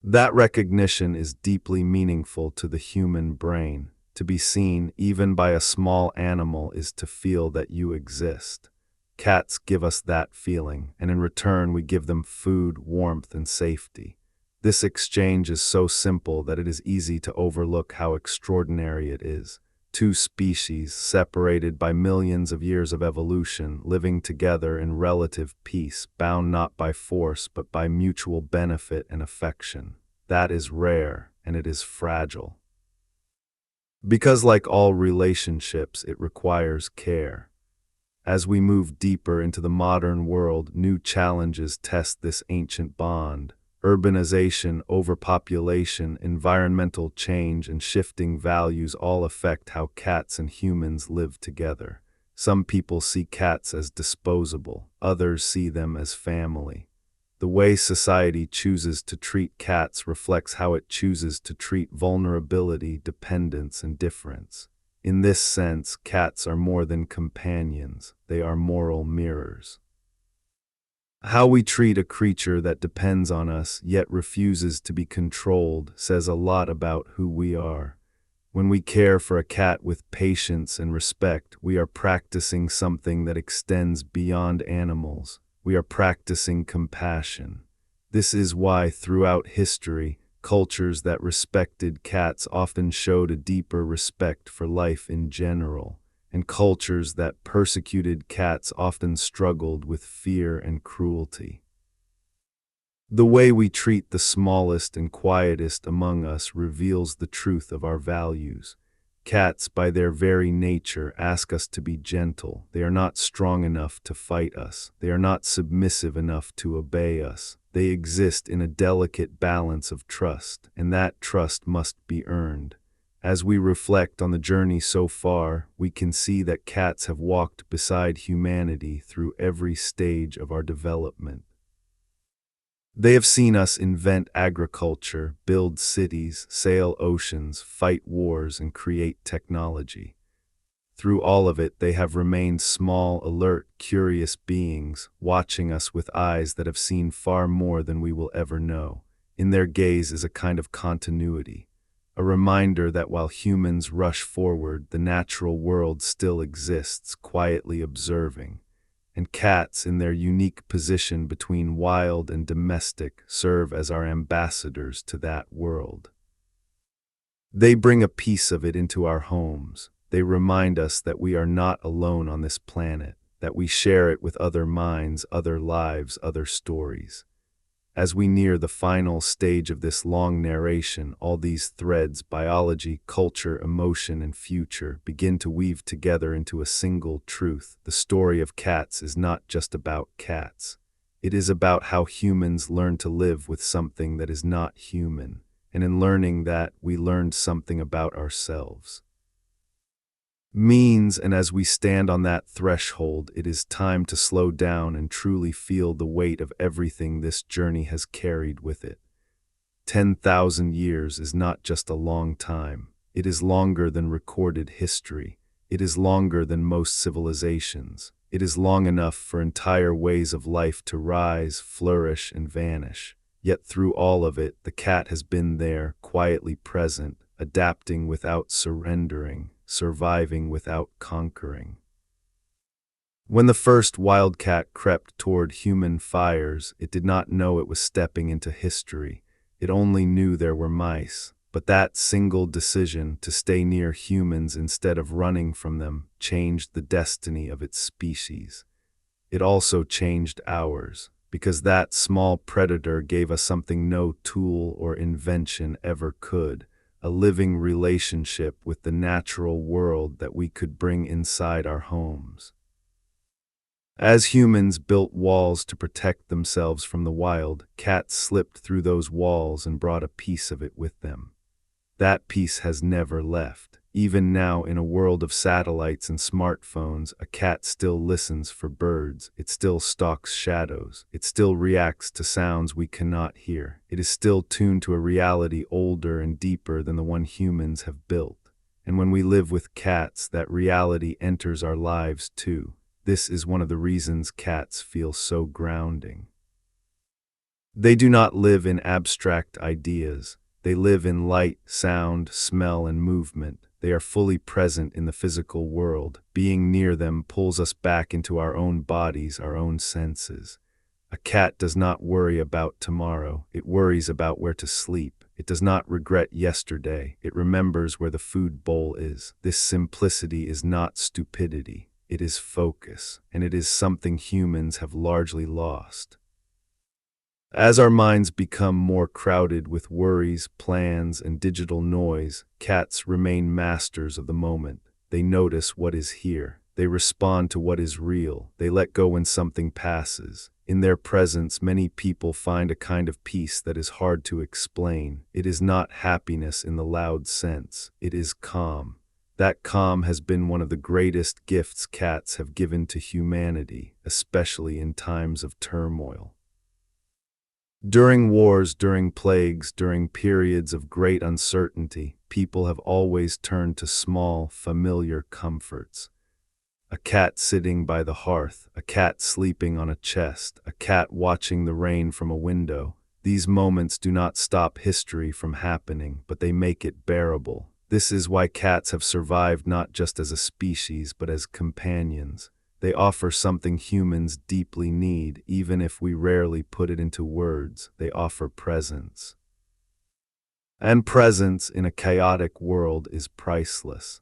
That recognition is deeply meaningful to the human brain. To be seen, even by a small animal, is to feel that you exist. Cats give us that feeling, and in return we give them food, warmth, and safety. This exchange is so simple that it is easy to overlook how extraordinary it is. Two species, separated by millions of years of evolution, living together in relative peace, bound not by force but by mutual benefit and affection. That is rare, and it is fragile. Because like all relationships, it requires care. As we move deeper into the modern world, new challenges test this ancient bond. Urbanization, overpopulation, environmental change, and shifting values all affect how cats and humans live together. Some people see cats as disposable, others see them as family. The way society chooses to treat cats reflects how it chooses to treat vulnerability, dependence, and difference. In this sense, cats are more than companions, they are moral mirrors. How we treat a creature that depends on us yet refuses to be controlled says a lot about who we are. When we care for a cat with patience and respect, we are practicing something that extends beyond animals. We are practicing compassion. This is why throughout history, cultures that respected cats often showed a deeper respect for life in general, and cultures that persecuted cats often struggled with fear and cruelty. The way we treat the smallest and quietest among us reveals the truth of our values. Cats, by their very nature, ask us to be gentle. They are not strong enough to fight us. They are not submissive enough to obey us. They exist in a delicate balance of trust, and that trust must be earned. As we reflect on the journey so far, we can see that cats have walked beside humanity through every stage of our development. They have seen us invent agriculture, build cities, sail oceans, fight wars, and create technology. Through all of it, they have remained small, alert, curious beings, watching us with eyes that have seen far more than we will ever know. In their gaze is a kind of continuity, a reminder that while humans rush forward, the natural world still exists, quietly observing. And cats, in their unique position between wild and domestic, serve as our ambassadors to that world. They bring a piece of it into our homes. They remind us that we are not alone on this planet, that we share it with other minds, other lives, other stories. As we near the final stage of this long narration, all these threads, biology, culture, emotion, and future, begin to weave together into a single truth. The story of cats is not just about cats. It is about how humans learn to live with something that is not human, and in learning that, we learned something about ourselves. And as we stand on that threshold, it is time to slow down and truly feel the weight of everything this journey has carried with it. 10,000 years is not just a long time. It is longer than recorded history. It is longer than most civilizations. It is long enough for entire ways of life to rise, flourish, and vanish. Yet through all of it, the cat has been there, quietly present, adapting without surrendering, surviving without conquering. When the first wildcat crept toward human fires, it did not know it was stepping into history. It only knew there were mice. But that single decision to stay near humans instead of running from them changed the destiny of its species. It also changed ours, because that small predator gave us something no tool or invention ever could. A living relationship with the natural world that we could bring inside our homes. As humans built walls to protect themselves from the wild, cats slipped through those walls and brought a piece of it with them. That piece has never left. Even now, in a world of satellites and smartphones, a cat still listens for birds. It still stalks shadows. It still reacts to sounds we cannot hear. It is still tuned to a reality older and deeper than the one humans have built. And when we live with cats, that reality enters our lives too. This is one of the reasons cats feel so grounding. They do not live in abstract ideas. They live in light, sound, smell, and movement. They are fully present in the physical world. Being near them pulls us back into our own bodies, our own senses. A cat does not worry about tomorrow. It worries about where to sleep. It does not regret yesterday. It remembers where the food bowl is. This simplicity is not stupidity. It is focus, and it is something humans have largely lost. As our minds become more crowded with worries, plans, and digital noise, cats remain masters of the moment. They notice what is here. They respond to what is real. They let go when something passes. In their presence, many people find a kind of peace that is hard to explain. It is not happiness in the loud sense. It is calm. That calm has been one of the greatest gifts cats have given to humanity, especially in times of turmoil. During wars, during plagues, during periods of great uncertainty, people have always turned to small, familiar comforts. A cat sitting by the hearth, a cat sleeping on a chest, a cat watching the rain from a window. These moments do not stop history from happening, but they make it bearable. This is why cats have survived not just as a species, but as companions. They offer something humans deeply need, even if we rarely put it into words. They offer presence. And presence in a chaotic world is priceless.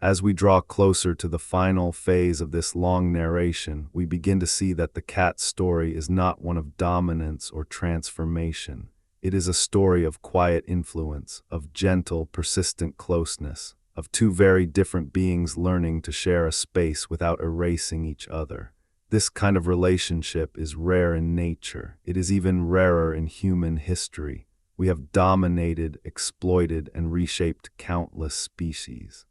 As we draw closer to the final phase of this long narration, we begin to see that the cat story is not one of dominance or transformation. It is a story of quiet influence, of gentle, persistent closeness, of two very different beings learning to share a space without erasing each other. This kind of relationship is rare in nature. It is even rarer in human history. We have dominated, exploited, and reshaped countless species.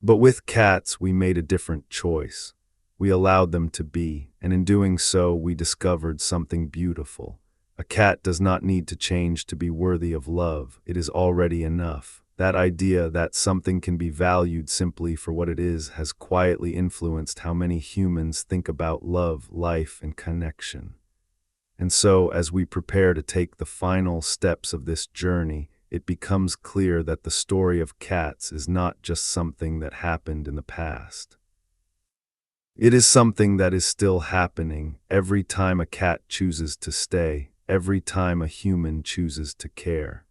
But with cats, we made a different choice. We allowed them to be, and in doing so, we discovered something beautiful. A cat does not need to change to be worthy of love. It is already enough. That idea that something can be valued simply for what it is has quietly influenced how many humans think about love, life, and connection. And so, as we prepare to take the final steps of this journey, it becomes clear that the story of cats is not just something that happened in the past. It is something that is still happening every time a cat chooses to stay, every time a human chooses to care.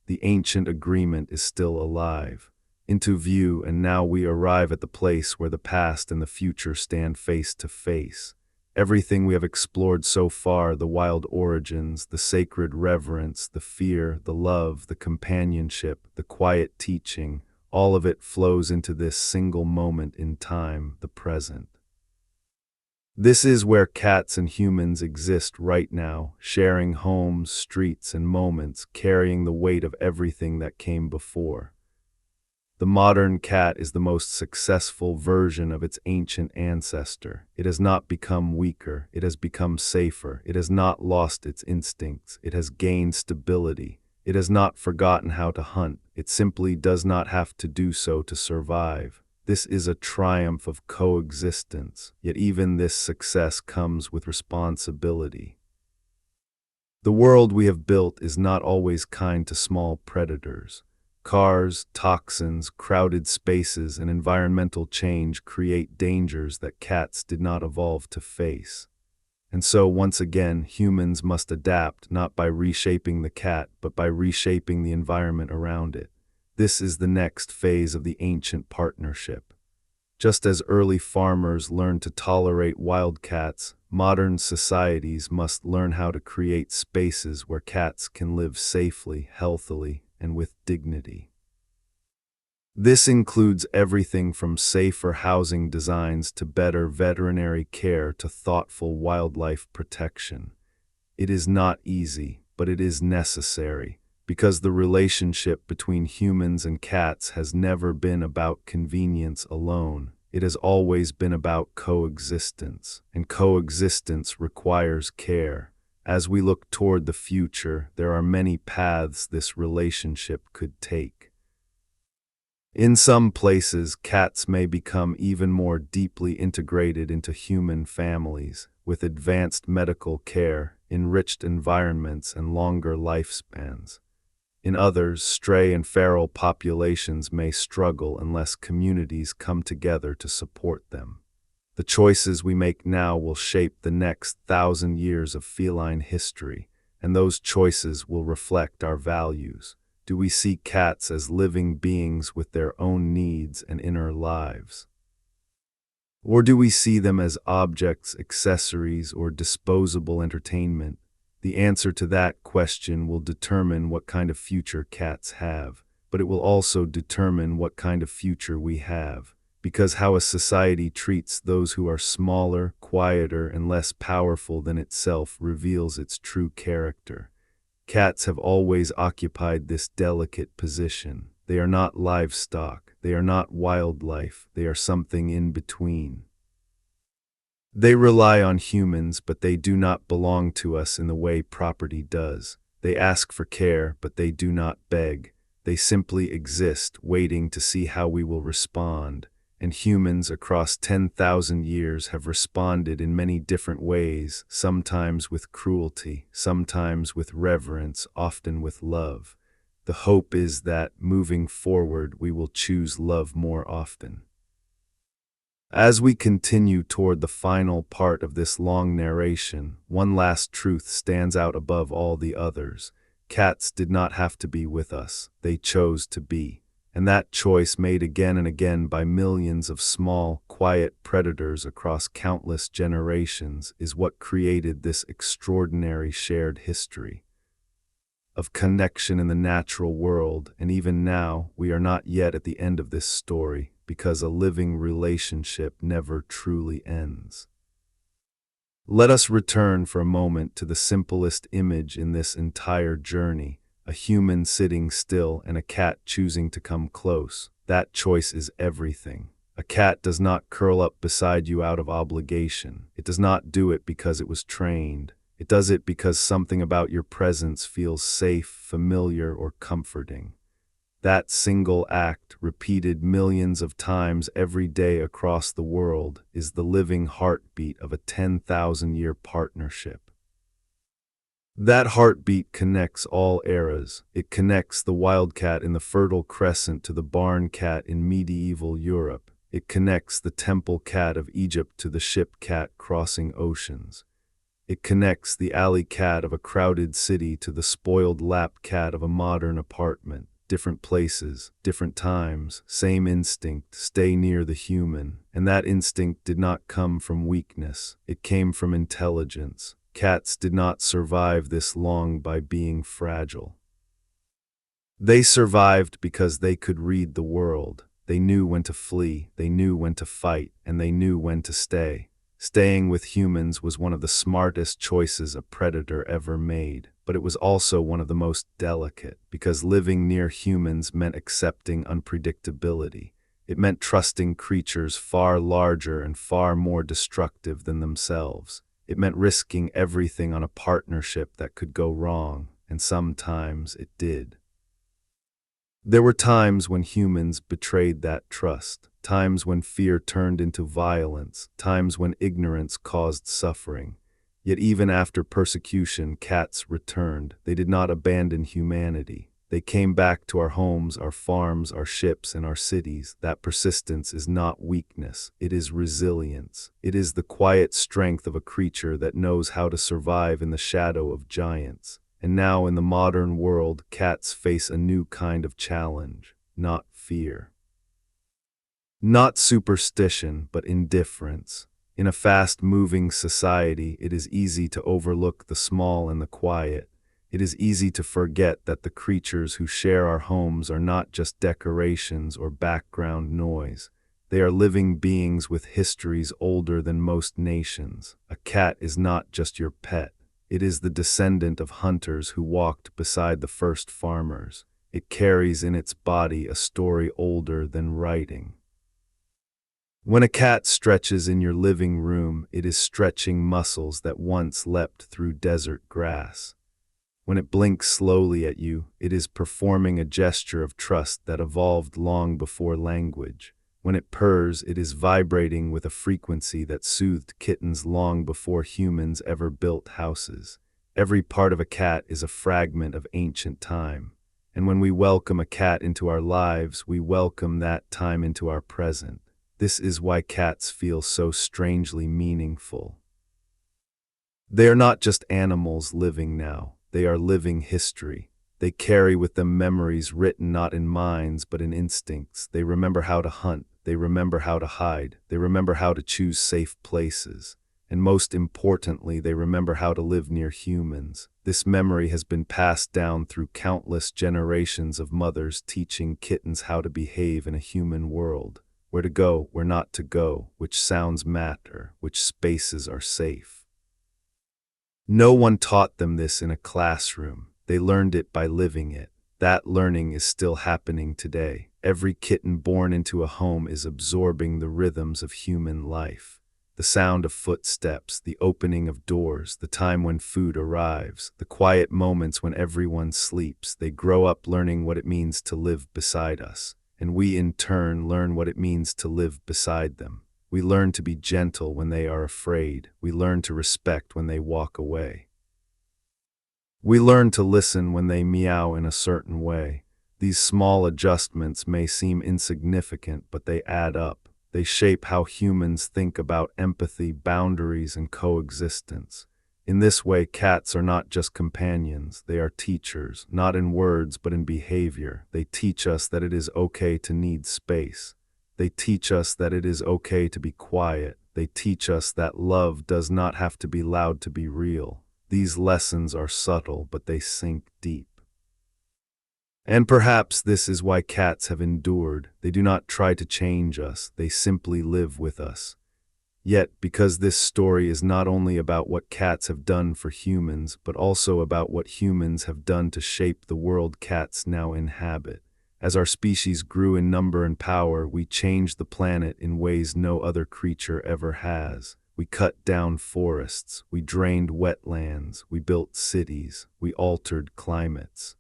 The ancient agreement is still alive. into view, and now we arrive at the place where the past and the future stand face to face. Everything we have explored so far, the wild origins, the sacred reverence, the fear, the love, the companionship, the quiet teaching, all of it flows into this single moment in time, the present. This is where cats and humans exist right now, sharing homes, streets, and moments, carrying the weight of everything that came before. The modern cat is the most successful version of its ancient ancestor. It has not become weaker, it has become safer. It has not lost its instincts, it has gained stability. It has not forgotten how to hunt, it simply does not have to do so to survive. This is a triumph of coexistence, yet even this success comes with responsibility. The world we have built is not always kind to small predators. Cars, toxins, crowded spaces, and environmental change create dangers that cats did not evolve to face. And so, once again, humans must adapt, not by reshaping the cat, but by reshaping the environment around it. This is the next phase of the ancient partnership. Just as early farmers learned to tolerate wildcats, modern societies must learn how to create spaces where cats can live safely, healthily, and with dignity. This includes everything from safer housing designs to better veterinary care to thoughtful wildlife protection. It is not easy, but it is necessary, because the relationship between humans and cats has never been about convenience alone. It has always been about coexistence, and coexistence requires care. As we look toward the future, there are many paths this relationship could take. In some places, cats may become even more deeply integrated into human families, with advanced medical care, enriched environments, and longer lifespans. In others, stray and feral populations may struggle unless communities come together to support them. The choices we make now will shape the next 1,000 years of feline history, and those choices will reflect our values. Do we see cats as living beings with their own needs and inner lives? Or do we see them as objects, accessories, or disposable entertainment? The answer to that question will determine what kind of future cats have, but it will also determine what kind of future we have, because how a society treats those who are smaller, quieter, and less powerful than itself reveals its true character. Cats have always occupied this delicate position. They are not livestock, they are not wildlife, they are something in between. They rely on humans, but they do not belong to us in the way property does. They ask for care, but they do not beg. They simply exist, waiting to see how we will respond. And humans across 10,000 years have responded in many different ways, sometimes with cruelty, sometimes with reverence, often with love. The hope is that, moving forward, we will choose love more often. As we continue toward the final part of this long narration, one last truth stands out above all the others. Cats did not have to be with us, they chose to be. And that choice, made again and again by millions of small, quiet predators across countless generations, is what created this extraordinary shared history of connection in the natural world. And even now, we are not yet at the end of this story, because a living relationship never truly ends. Let us return for a moment to the simplest image in this entire journey. A human sitting still and a cat choosing to come close. That choice is everything. A cat does not curl up beside you out of obligation. It does not do it because it was trained. It does it because something about your presence feels safe, familiar, or comforting. That single act, repeated millions of times every day across the world, is the living heartbeat of a 10,000-year partnership. That heartbeat connects all eras. It connects the wildcat in the Fertile Crescent to the barn cat in medieval Europe. It connects the temple cat of Egypt to the ship cat crossing oceans. It connects the alley cat of a crowded city to the spoiled lap cat of a modern apartment. different places, different times, same instinct, stay near the human. And that instinct did not come from weakness, it came from intelligence. Cats did not survive this long by being fragile. They survived because they could read the world. They knew when to flee, they knew when to fight, and they knew when to stay. Staying with humans was one of the smartest choices a predator ever made, but it was also one of the most delicate, because living near humans meant accepting unpredictability. It meant trusting creatures far larger and far more destructive than themselves. It meant risking everything on a partnership that could go wrong, and sometimes it did. There were times when humans betrayed that trust, times when fear turned into violence, times when ignorance caused suffering. Yet even after persecution, cats returned. They did not abandon humanity. They came back to our homes, our farms, our ships, and our cities. That persistence is not weakness, it is resilience. It is the quiet strength of a creature that knows how to survive in the shadow of giants. And now in the modern world, cats face a new kind of challenge, not fear. Not superstition, but indifference. In a fast-moving society, it is easy to overlook the small and the quiet. It is easy to forget that the creatures who share our homes are not just decorations or background noise. They are living beings with histories older than most nations. A cat is not just your pet. It is the descendant of hunters who walked beside the first farmers. It carries in its body a story older than writing. When a cat stretches in your living room, it is stretching muscles that once leapt through desert grass. When it blinks slowly at you, it is performing a gesture of trust that evolved long before language. When it purrs, it is vibrating with a frequency that soothed kittens long before humans ever built houses. Every part of a cat is a fragment of ancient time. And when we welcome a cat into our lives, we welcome that time into our present. This is why cats feel so strangely meaningful. They are not just animals living now. They are living history. They carry with them memories written not in minds but in instincts. They remember how to hunt. They remember how to hide. They remember how to choose safe places. And most importantly, they remember how to live near humans. This memory has been passed down through countless generations of mothers teaching kittens how to behave in a human world. Where to go, where not to go, which sounds matter, which spaces are safe. No one taught them this in a classroom. They learned it by living it. That learning is still happening today. Every kitten born into a home is absorbing the rhythms of human life. The sound of footsteps, the opening of doors, the time when food arrives, the quiet moments when everyone sleeps. They grow up learning what it means to live beside us. And we in turn learn what it means to live beside them. We learn to be gentle when they are afraid. We learn to respect when they walk away. We learn to listen when they meow in a certain way. These small adjustments may seem insignificant, but they add up. They shape how humans think about empathy, boundaries, and coexistence. In this way, cats are not just companions, they are teachers, not in words but in behavior. They teach us that it is okay to need space. They teach us that it is okay to be quiet. They teach us that love does not have to be loud to be real. These lessons are subtle, but they sink deep. And perhaps this is why cats have endured. They do not try to change us, they simply live with us. Yet, because this story is not only about what cats have done for humans, but also about what humans have done to shape the world cats now inhabit. As our species grew in number and power, we changed the planet in ways no other creature ever has. We cut down forests, we drained wetlands, we built cities, we altered climates.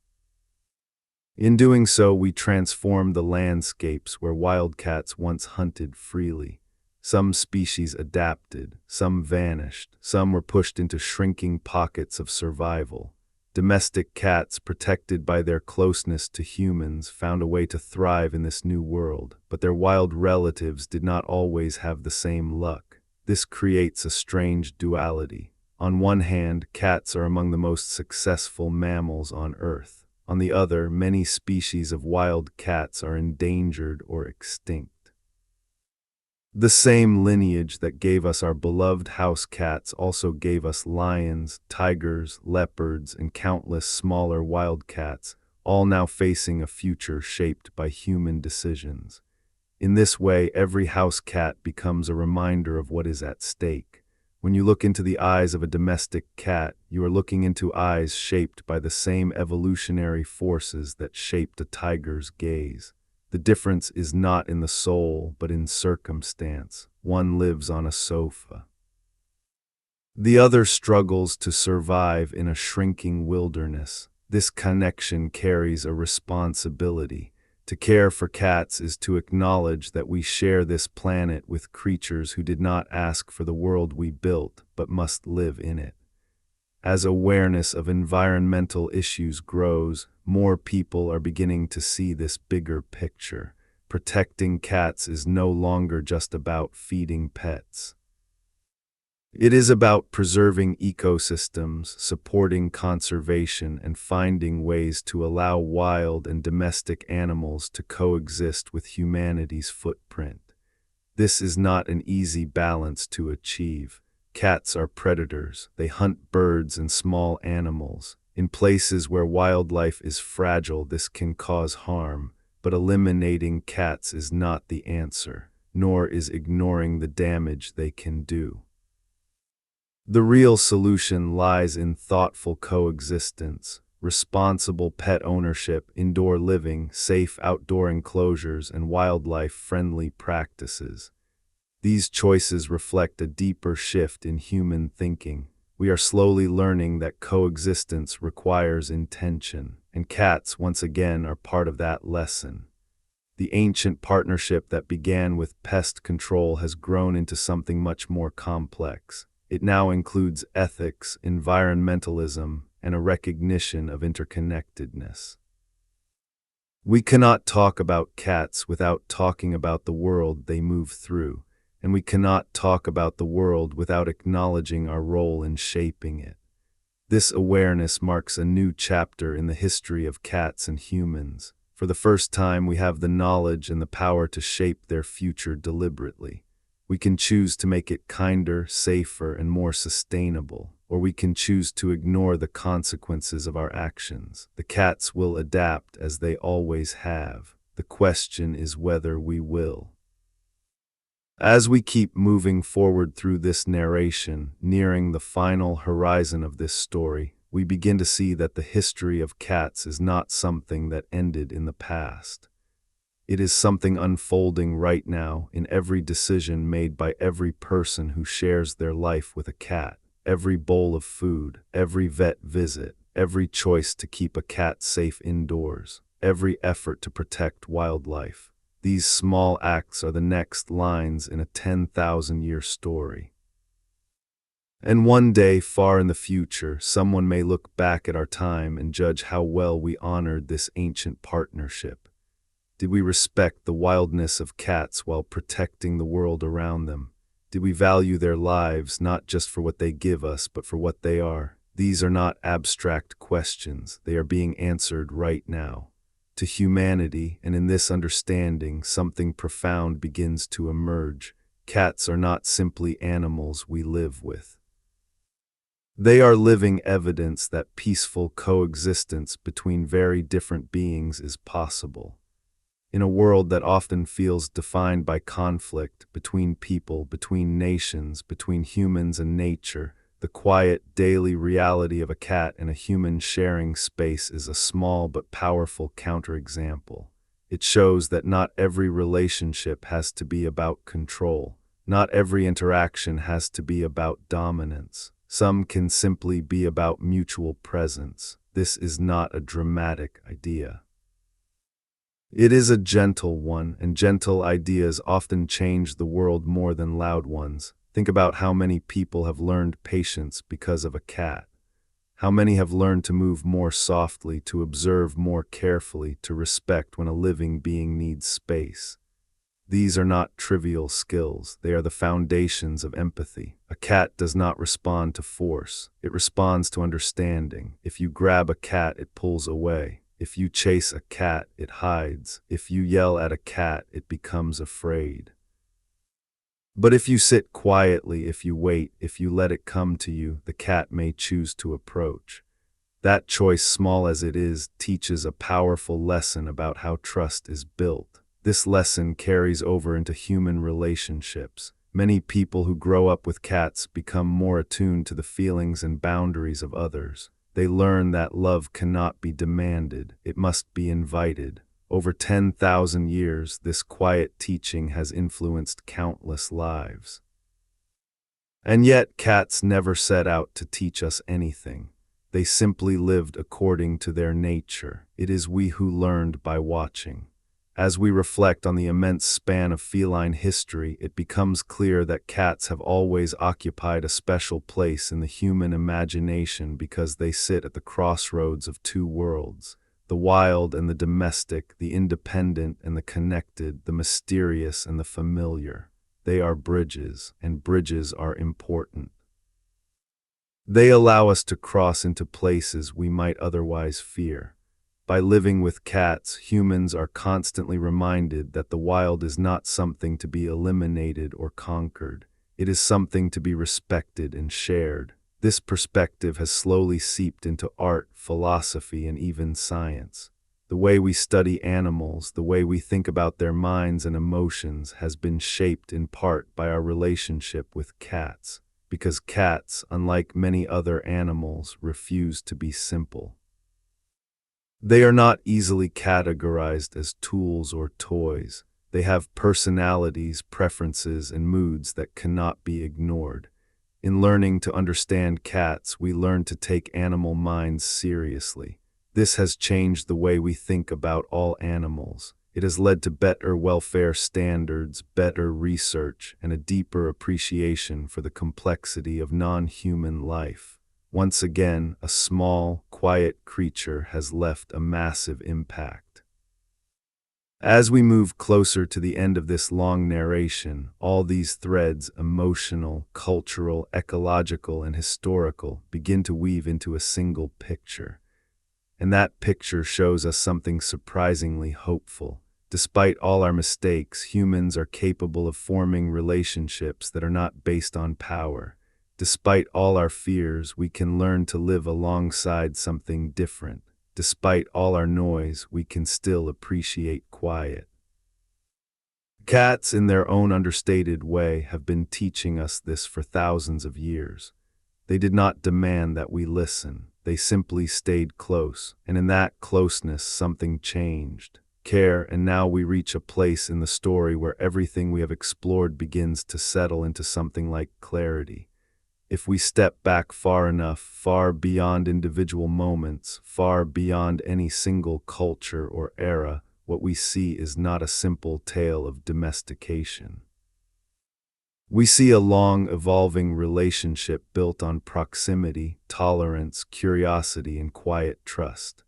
In doing so, we transformed the landscapes where wildcats once hunted freely. Some species adapted, some vanished, some were pushed into shrinking pockets of survival. Domestic cats, protected by their closeness to humans, found a way to thrive in this new world, but their wild relatives did not always have the same luck. This creates a strange duality. On one hand, cats are among the most successful mammals on Earth. On the other, many species of wild cats are endangered or extinct. The same lineage that gave us our beloved house cats also gave us lions, tigers, leopards, and countless smaller wild cats, all now facing a future shaped by human decisions. In this way, every house cat becomes a reminder of what is at stake. When you look into the eyes of a domestic cat, you are looking into eyes shaped by the same evolutionary forces that shaped a tiger's gaze. The difference is not in the soul, but in circumstance. One lives on a sofa. The other struggles to survive in a shrinking wilderness. This connection carries a responsibility. To care for cats is to acknowledge that we share this planet with creatures who did not ask for the world we built, but must live in it. As awareness of environmental issues grows, more people are beginning to see this bigger picture. Protecting cats is no longer just about feeding pets. It is about preserving ecosystems, supporting conservation, and finding ways to allow wild and domestic animals to coexist with humanity's footprint. This is not an easy balance to achieve. Cats are predators. They hunt birds and small animals. In places where wildlife is fragile, this can cause harm, but eliminating cats is not the answer, nor is ignoring the damage they can do. The real solution lies in thoughtful coexistence, responsible pet ownership, indoor living, safe outdoor enclosures, and wildlife-friendly practices. These choices reflect a deeper shift in human thinking. We are slowly learning that coexistence requires intention, and cats, once again, are part of that lesson. The ancient partnership that began with pest control has grown into something much more complex. It now includes ethics, environmentalism, and a recognition of interconnectedness. We cannot talk about cats without talking about the world they move through, and we cannot talk about the world without acknowledging our role in shaping it. This awareness marks a new chapter in the history of cats and humans. For the first time, we have the knowledge and the power to shape their future deliberately. We can choose to make it kinder, safer, and more sustainable, or we can choose to ignore the consequences of our actions. The cats will adapt as they always have. The question is whether we will. As we keep moving forward through this narration, nearing the final horizon of this story, we begin to see that the history of cats is not something that ended in the past. It is something unfolding right now in every decision made by every person who shares their life with a cat. Every bowl of food, every vet visit, every choice to keep a cat safe indoors, every effort to protect wildlife. These small acts are the next lines in a 10,000-year story. And one day, far in the future, someone may look back at our time and judge how well we honored this ancient partnership. Did we respect the wildness of cats while protecting the world around them? Did we value their lives not just for what they give us, but for what they are? These are not abstract questions. They are being answered right now. To humanity, and in this understanding, something profound begins to emerge. Cats are not simply animals we live with. They are living evidence that peaceful coexistence between very different beings is possible. In a world that often feels defined by conflict between people, between nations, between humans and nature, the quiet, daily reality of a cat and a human sharing space is a small but powerful counterexample. It shows that not every relationship has to be about control. Not every interaction has to be about dominance. Some can simply be about mutual presence. This is not a dramatic idea. It is a gentle one, and gentle ideas often change the world more than loud ones. Think about how many people have learned patience because of a cat. How many have learned to move more softly, to observe more carefully, to respect when a living being needs space. These are not trivial skills. They are the foundations of empathy. A cat does not respond to force. It responds to understanding. If you grab a cat, it pulls away. If you chase a cat, it hides. If you yell at a cat, it becomes afraid. But if you sit quietly, if you wait, if you let it come to you, the cat may choose to approach. That choice, small as it is, teaches a powerful lesson about how trust is built. This lesson carries over into human relationships. Many people who grow up with cats become more attuned to the feelings and boundaries of others. They learn that love cannot be demanded, it must be invited. Over 10,000 years, this quiet teaching has influenced countless lives. And yet, cats never set out to teach us anything. They simply lived according to their nature. It is we who learned by watching. As we reflect on the immense span of feline history, it becomes clear that cats have always occupied a special place in the human imagination because they sit at the crossroads of two worlds: the wild and the domestic, the independent and the connected, the mysterious and the familiar. They are bridges, and bridges are important. They allow us to cross into places we might otherwise fear. By living with cats, humans are constantly reminded that the wild is not something to be eliminated or conquered. It is something to be respected and shared. This perspective has slowly seeped into art, philosophy, and even science. The way we study animals, the way we think about their minds and emotions, has been shaped in part by our relationship with cats. Because cats, unlike many other animals, refuse to be simple. They are not easily categorized as tools or toys. They have personalities, preferences, and moods that cannot be ignored. In learning to understand cats, we learn to take animal minds seriously. This has changed the way we think about all animals. It has led to better welfare standards, better research, and a deeper appreciation for the complexity of non-human life. Once again, a small, quiet creature has left a massive impact. As we move closer to the end of this long narration, all these threads, emotional, cultural, ecological, and historical, begin to weave into a single picture. And that picture shows us something surprisingly hopeful. Despite all our mistakes, humans are capable of forming relationships that are not based on power. Despite all our fears, we can learn to live alongside something different. Despite all our noise, we can still appreciate quiet. Cats, in their own understated way, have been teaching us this for thousands of years. They did not demand that we listen. They simply stayed close, and in that closeness, something changed. Care, and now we reach a place in the story where everything we have explored begins to settle into something like clarity. If we step back far enough, far beyond individual moments, far beyond any single culture or era, what we see is not a simple tale of domestication. We see a long, evolving relationship built on proximity, tolerance, curiosity, and quiet trust.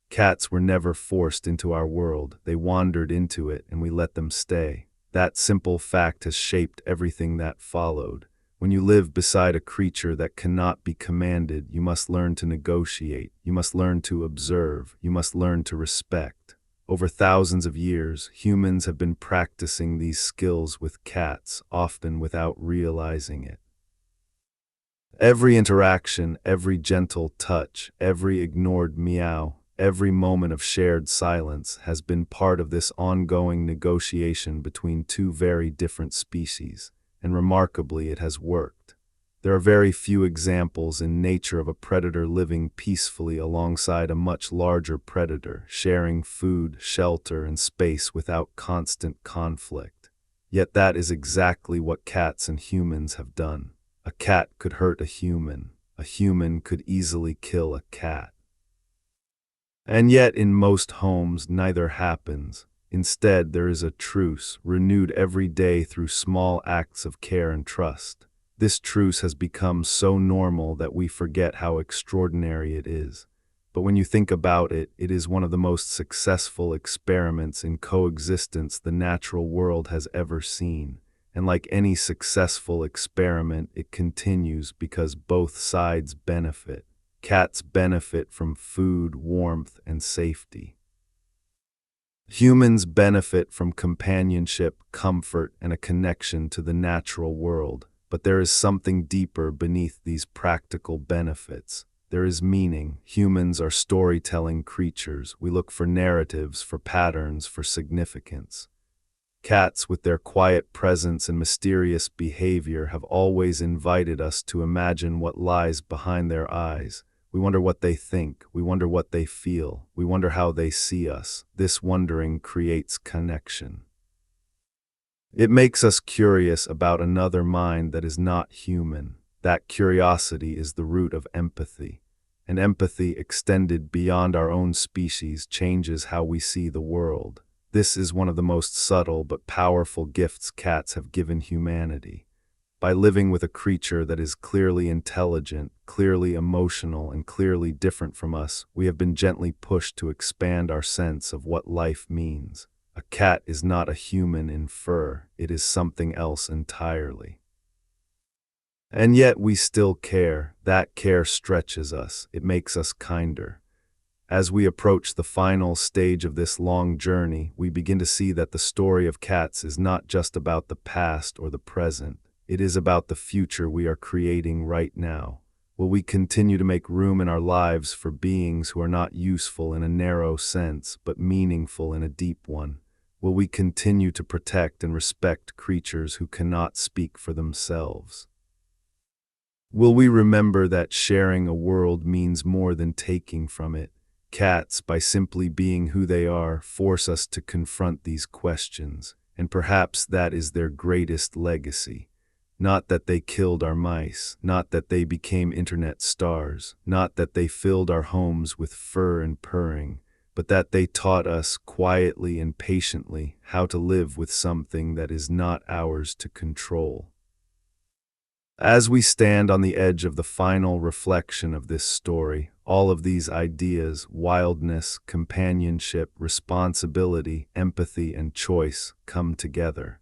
Cats were never forced into our world. They wandered into it, and we let them stay. That simple fact has shaped everything that followed. When you live beside a creature that cannot be commanded, you must learn to negotiate, you must learn to observe, you must learn to respect. Over thousands of years, humans have been practicing these skills with cats, often without realizing it. Every interaction, every gentle touch, every ignored meow, every moment of shared silence has been part of this ongoing negotiation between two very different species. And remarkably, it has worked. There are very few examples in nature of a predator living peacefully alongside a much larger predator, sharing food, shelter, and space without constant conflict. Yet that is exactly what cats and humans have done. A cat could hurt a human could easily kill a cat. And yet in most homes, neither happens. Instead, there is a truce, renewed every day through small acts of care and trust. This truce has become so normal that we forget how extraordinary it is. But when you think about it, it is one of the most successful experiments in coexistence the natural world has ever seen. And like any successful experiment, it continues because both sides benefit. Cats benefit from food, warmth, and safety. Humans benefit from companionship, comfort, and a connection to the natural world. But there is something deeper beneath these practical benefits. There is meaning. Humans are storytelling creatures. We look for narratives, for patterns, for significance. Cats, with their quiet presence and mysterious behavior, have always invited us to imagine what lies behind their eyes. We wonder what they think, we wonder what they feel, we wonder how they see us. This wondering creates connection. It makes us curious about another mind that is not human. That curiosity is the root of empathy. And empathy extended beyond our own species changes how we see the world. This is one of the most subtle but powerful gifts cats have given humanity. By living with a creature that is clearly intelligent, clearly emotional, and clearly different from us, we have been gently pushed to expand our sense of what life means. A cat is not a human in fur, it is something else entirely. And yet we still care. That care stretches us, it makes us kinder. As we approach the final stage of this long journey, we begin to see that the story of cats is not just about the past or the present. It is about the future we are creating right now. Will we continue to make room in our lives for beings who are not useful in a narrow sense, but meaningful in a deep one? Will we continue to protect and respect creatures who cannot speak for themselves? Will we remember that sharing a world means more than taking from it? Cats, by simply being who they are, force us to confront these questions, and perhaps that is their greatest legacy. Not that they killed our mice, not that they became internet stars, not that they filled our homes with fur and purring, but that they taught us quietly and patiently how to live with something that is not ours to control. As we stand on the edge of the final reflection of this story, all of these ideas, wildness, companionship, responsibility, empathy, and choice, come together.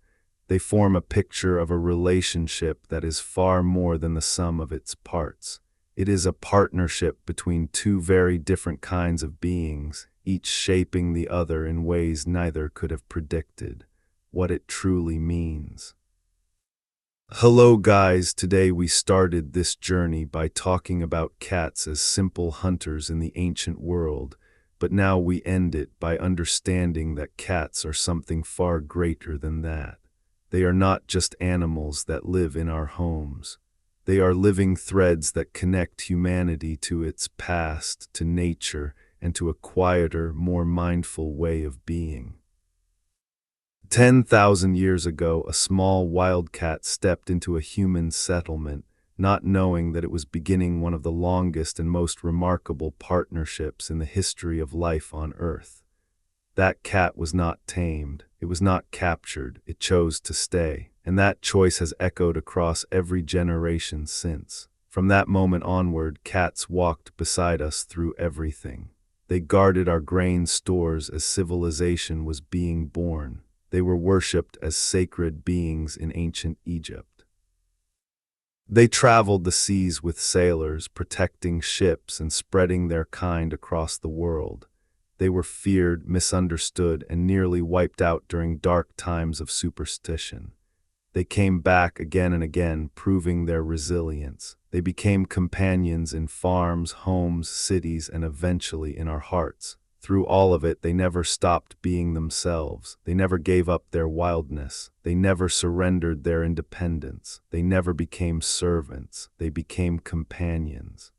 They form a picture of a relationship that is far more than the sum of its parts. It is a partnership between two very different kinds of beings, each shaping the other in ways neither could have predicted. What it truly means. Hello guys, today we started this journey by talking about cats as simple hunters in the ancient world, but now we end it by understanding that cats are something far greater than that. They are not just animals that live in our homes. They are living threads that connect humanity to its past, to nature, and to a quieter, more mindful way of being. 10,000 years ago, a small wildcat stepped into a human settlement, not knowing that it was beginning one of the longest and most remarkable partnerships in the history of life on Earth. That cat was not tamed, it was not captured, it chose to stay, and that choice has echoed across every generation since. From that moment onward, cats walked beside us through everything. They guarded our grain stores as civilization was being born. They were worshipped as sacred beings in ancient Egypt. They traveled the seas with sailors, protecting ships and spreading their kind across the world. They were feared, misunderstood, and nearly wiped out during dark times of superstition. They came back again and again, proving their resilience. They became companions in farms, homes, cities, and eventually in our hearts. Through all of it, they never stopped being themselves. They never gave up their wildness. They never surrendered their independence. They never became servants. They became companions.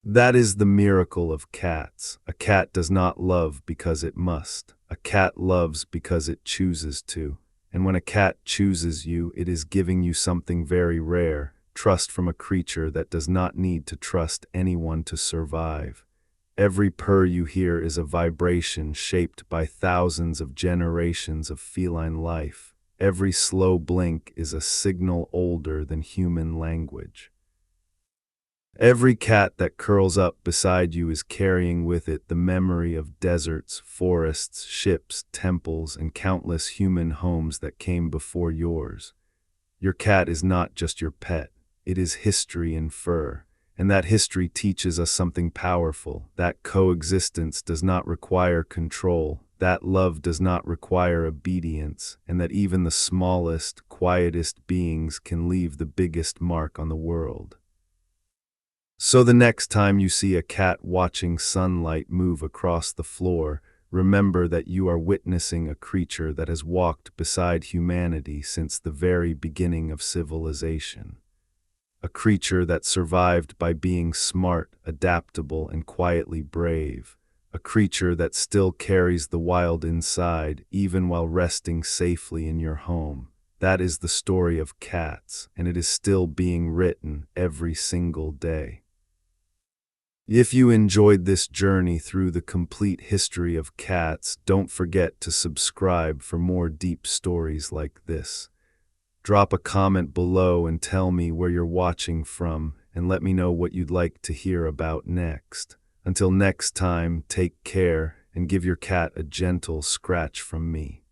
That is the miracle of cats. A cat does not love because it must. A cat loves because it chooses to. And when a cat chooses you, it is giving you something very rare, trust from a creature that does not need to trust anyone to survive. Every purr you hear is a vibration shaped by thousands of generations of feline life. Every slow blink is a signal older than human language. Every cat that curls up beside you is carrying with it the memory of deserts, forests, ships, temples, and countless human homes that came before yours. Your cat is not just your pet, it is history in fur. And that history teaches us something powerful, that coexistence does not require control, that love does not require obedience, and that even the smallest, quietest beings can leave the biggest mark on the world. So the next time you see a cat watching sunlight move across the floor, remember that you are witnessing a creature that has walked beside humanity since the very beginning of civilization. A creature that survived by being smart, adaptable, and quietly brave. A creature that still carries the wild inside, even while resting safely in your home. That is the story of cats, and it is still being written every single day. If you enjoyed this journey through the complete history of cats, don't forget to subscribe for more deep stories like this. Drop a comment below and tell me where you're watching from, and let me know what you'd like to hear about next. Until next time, take care and give your cat a gentle scratch from me.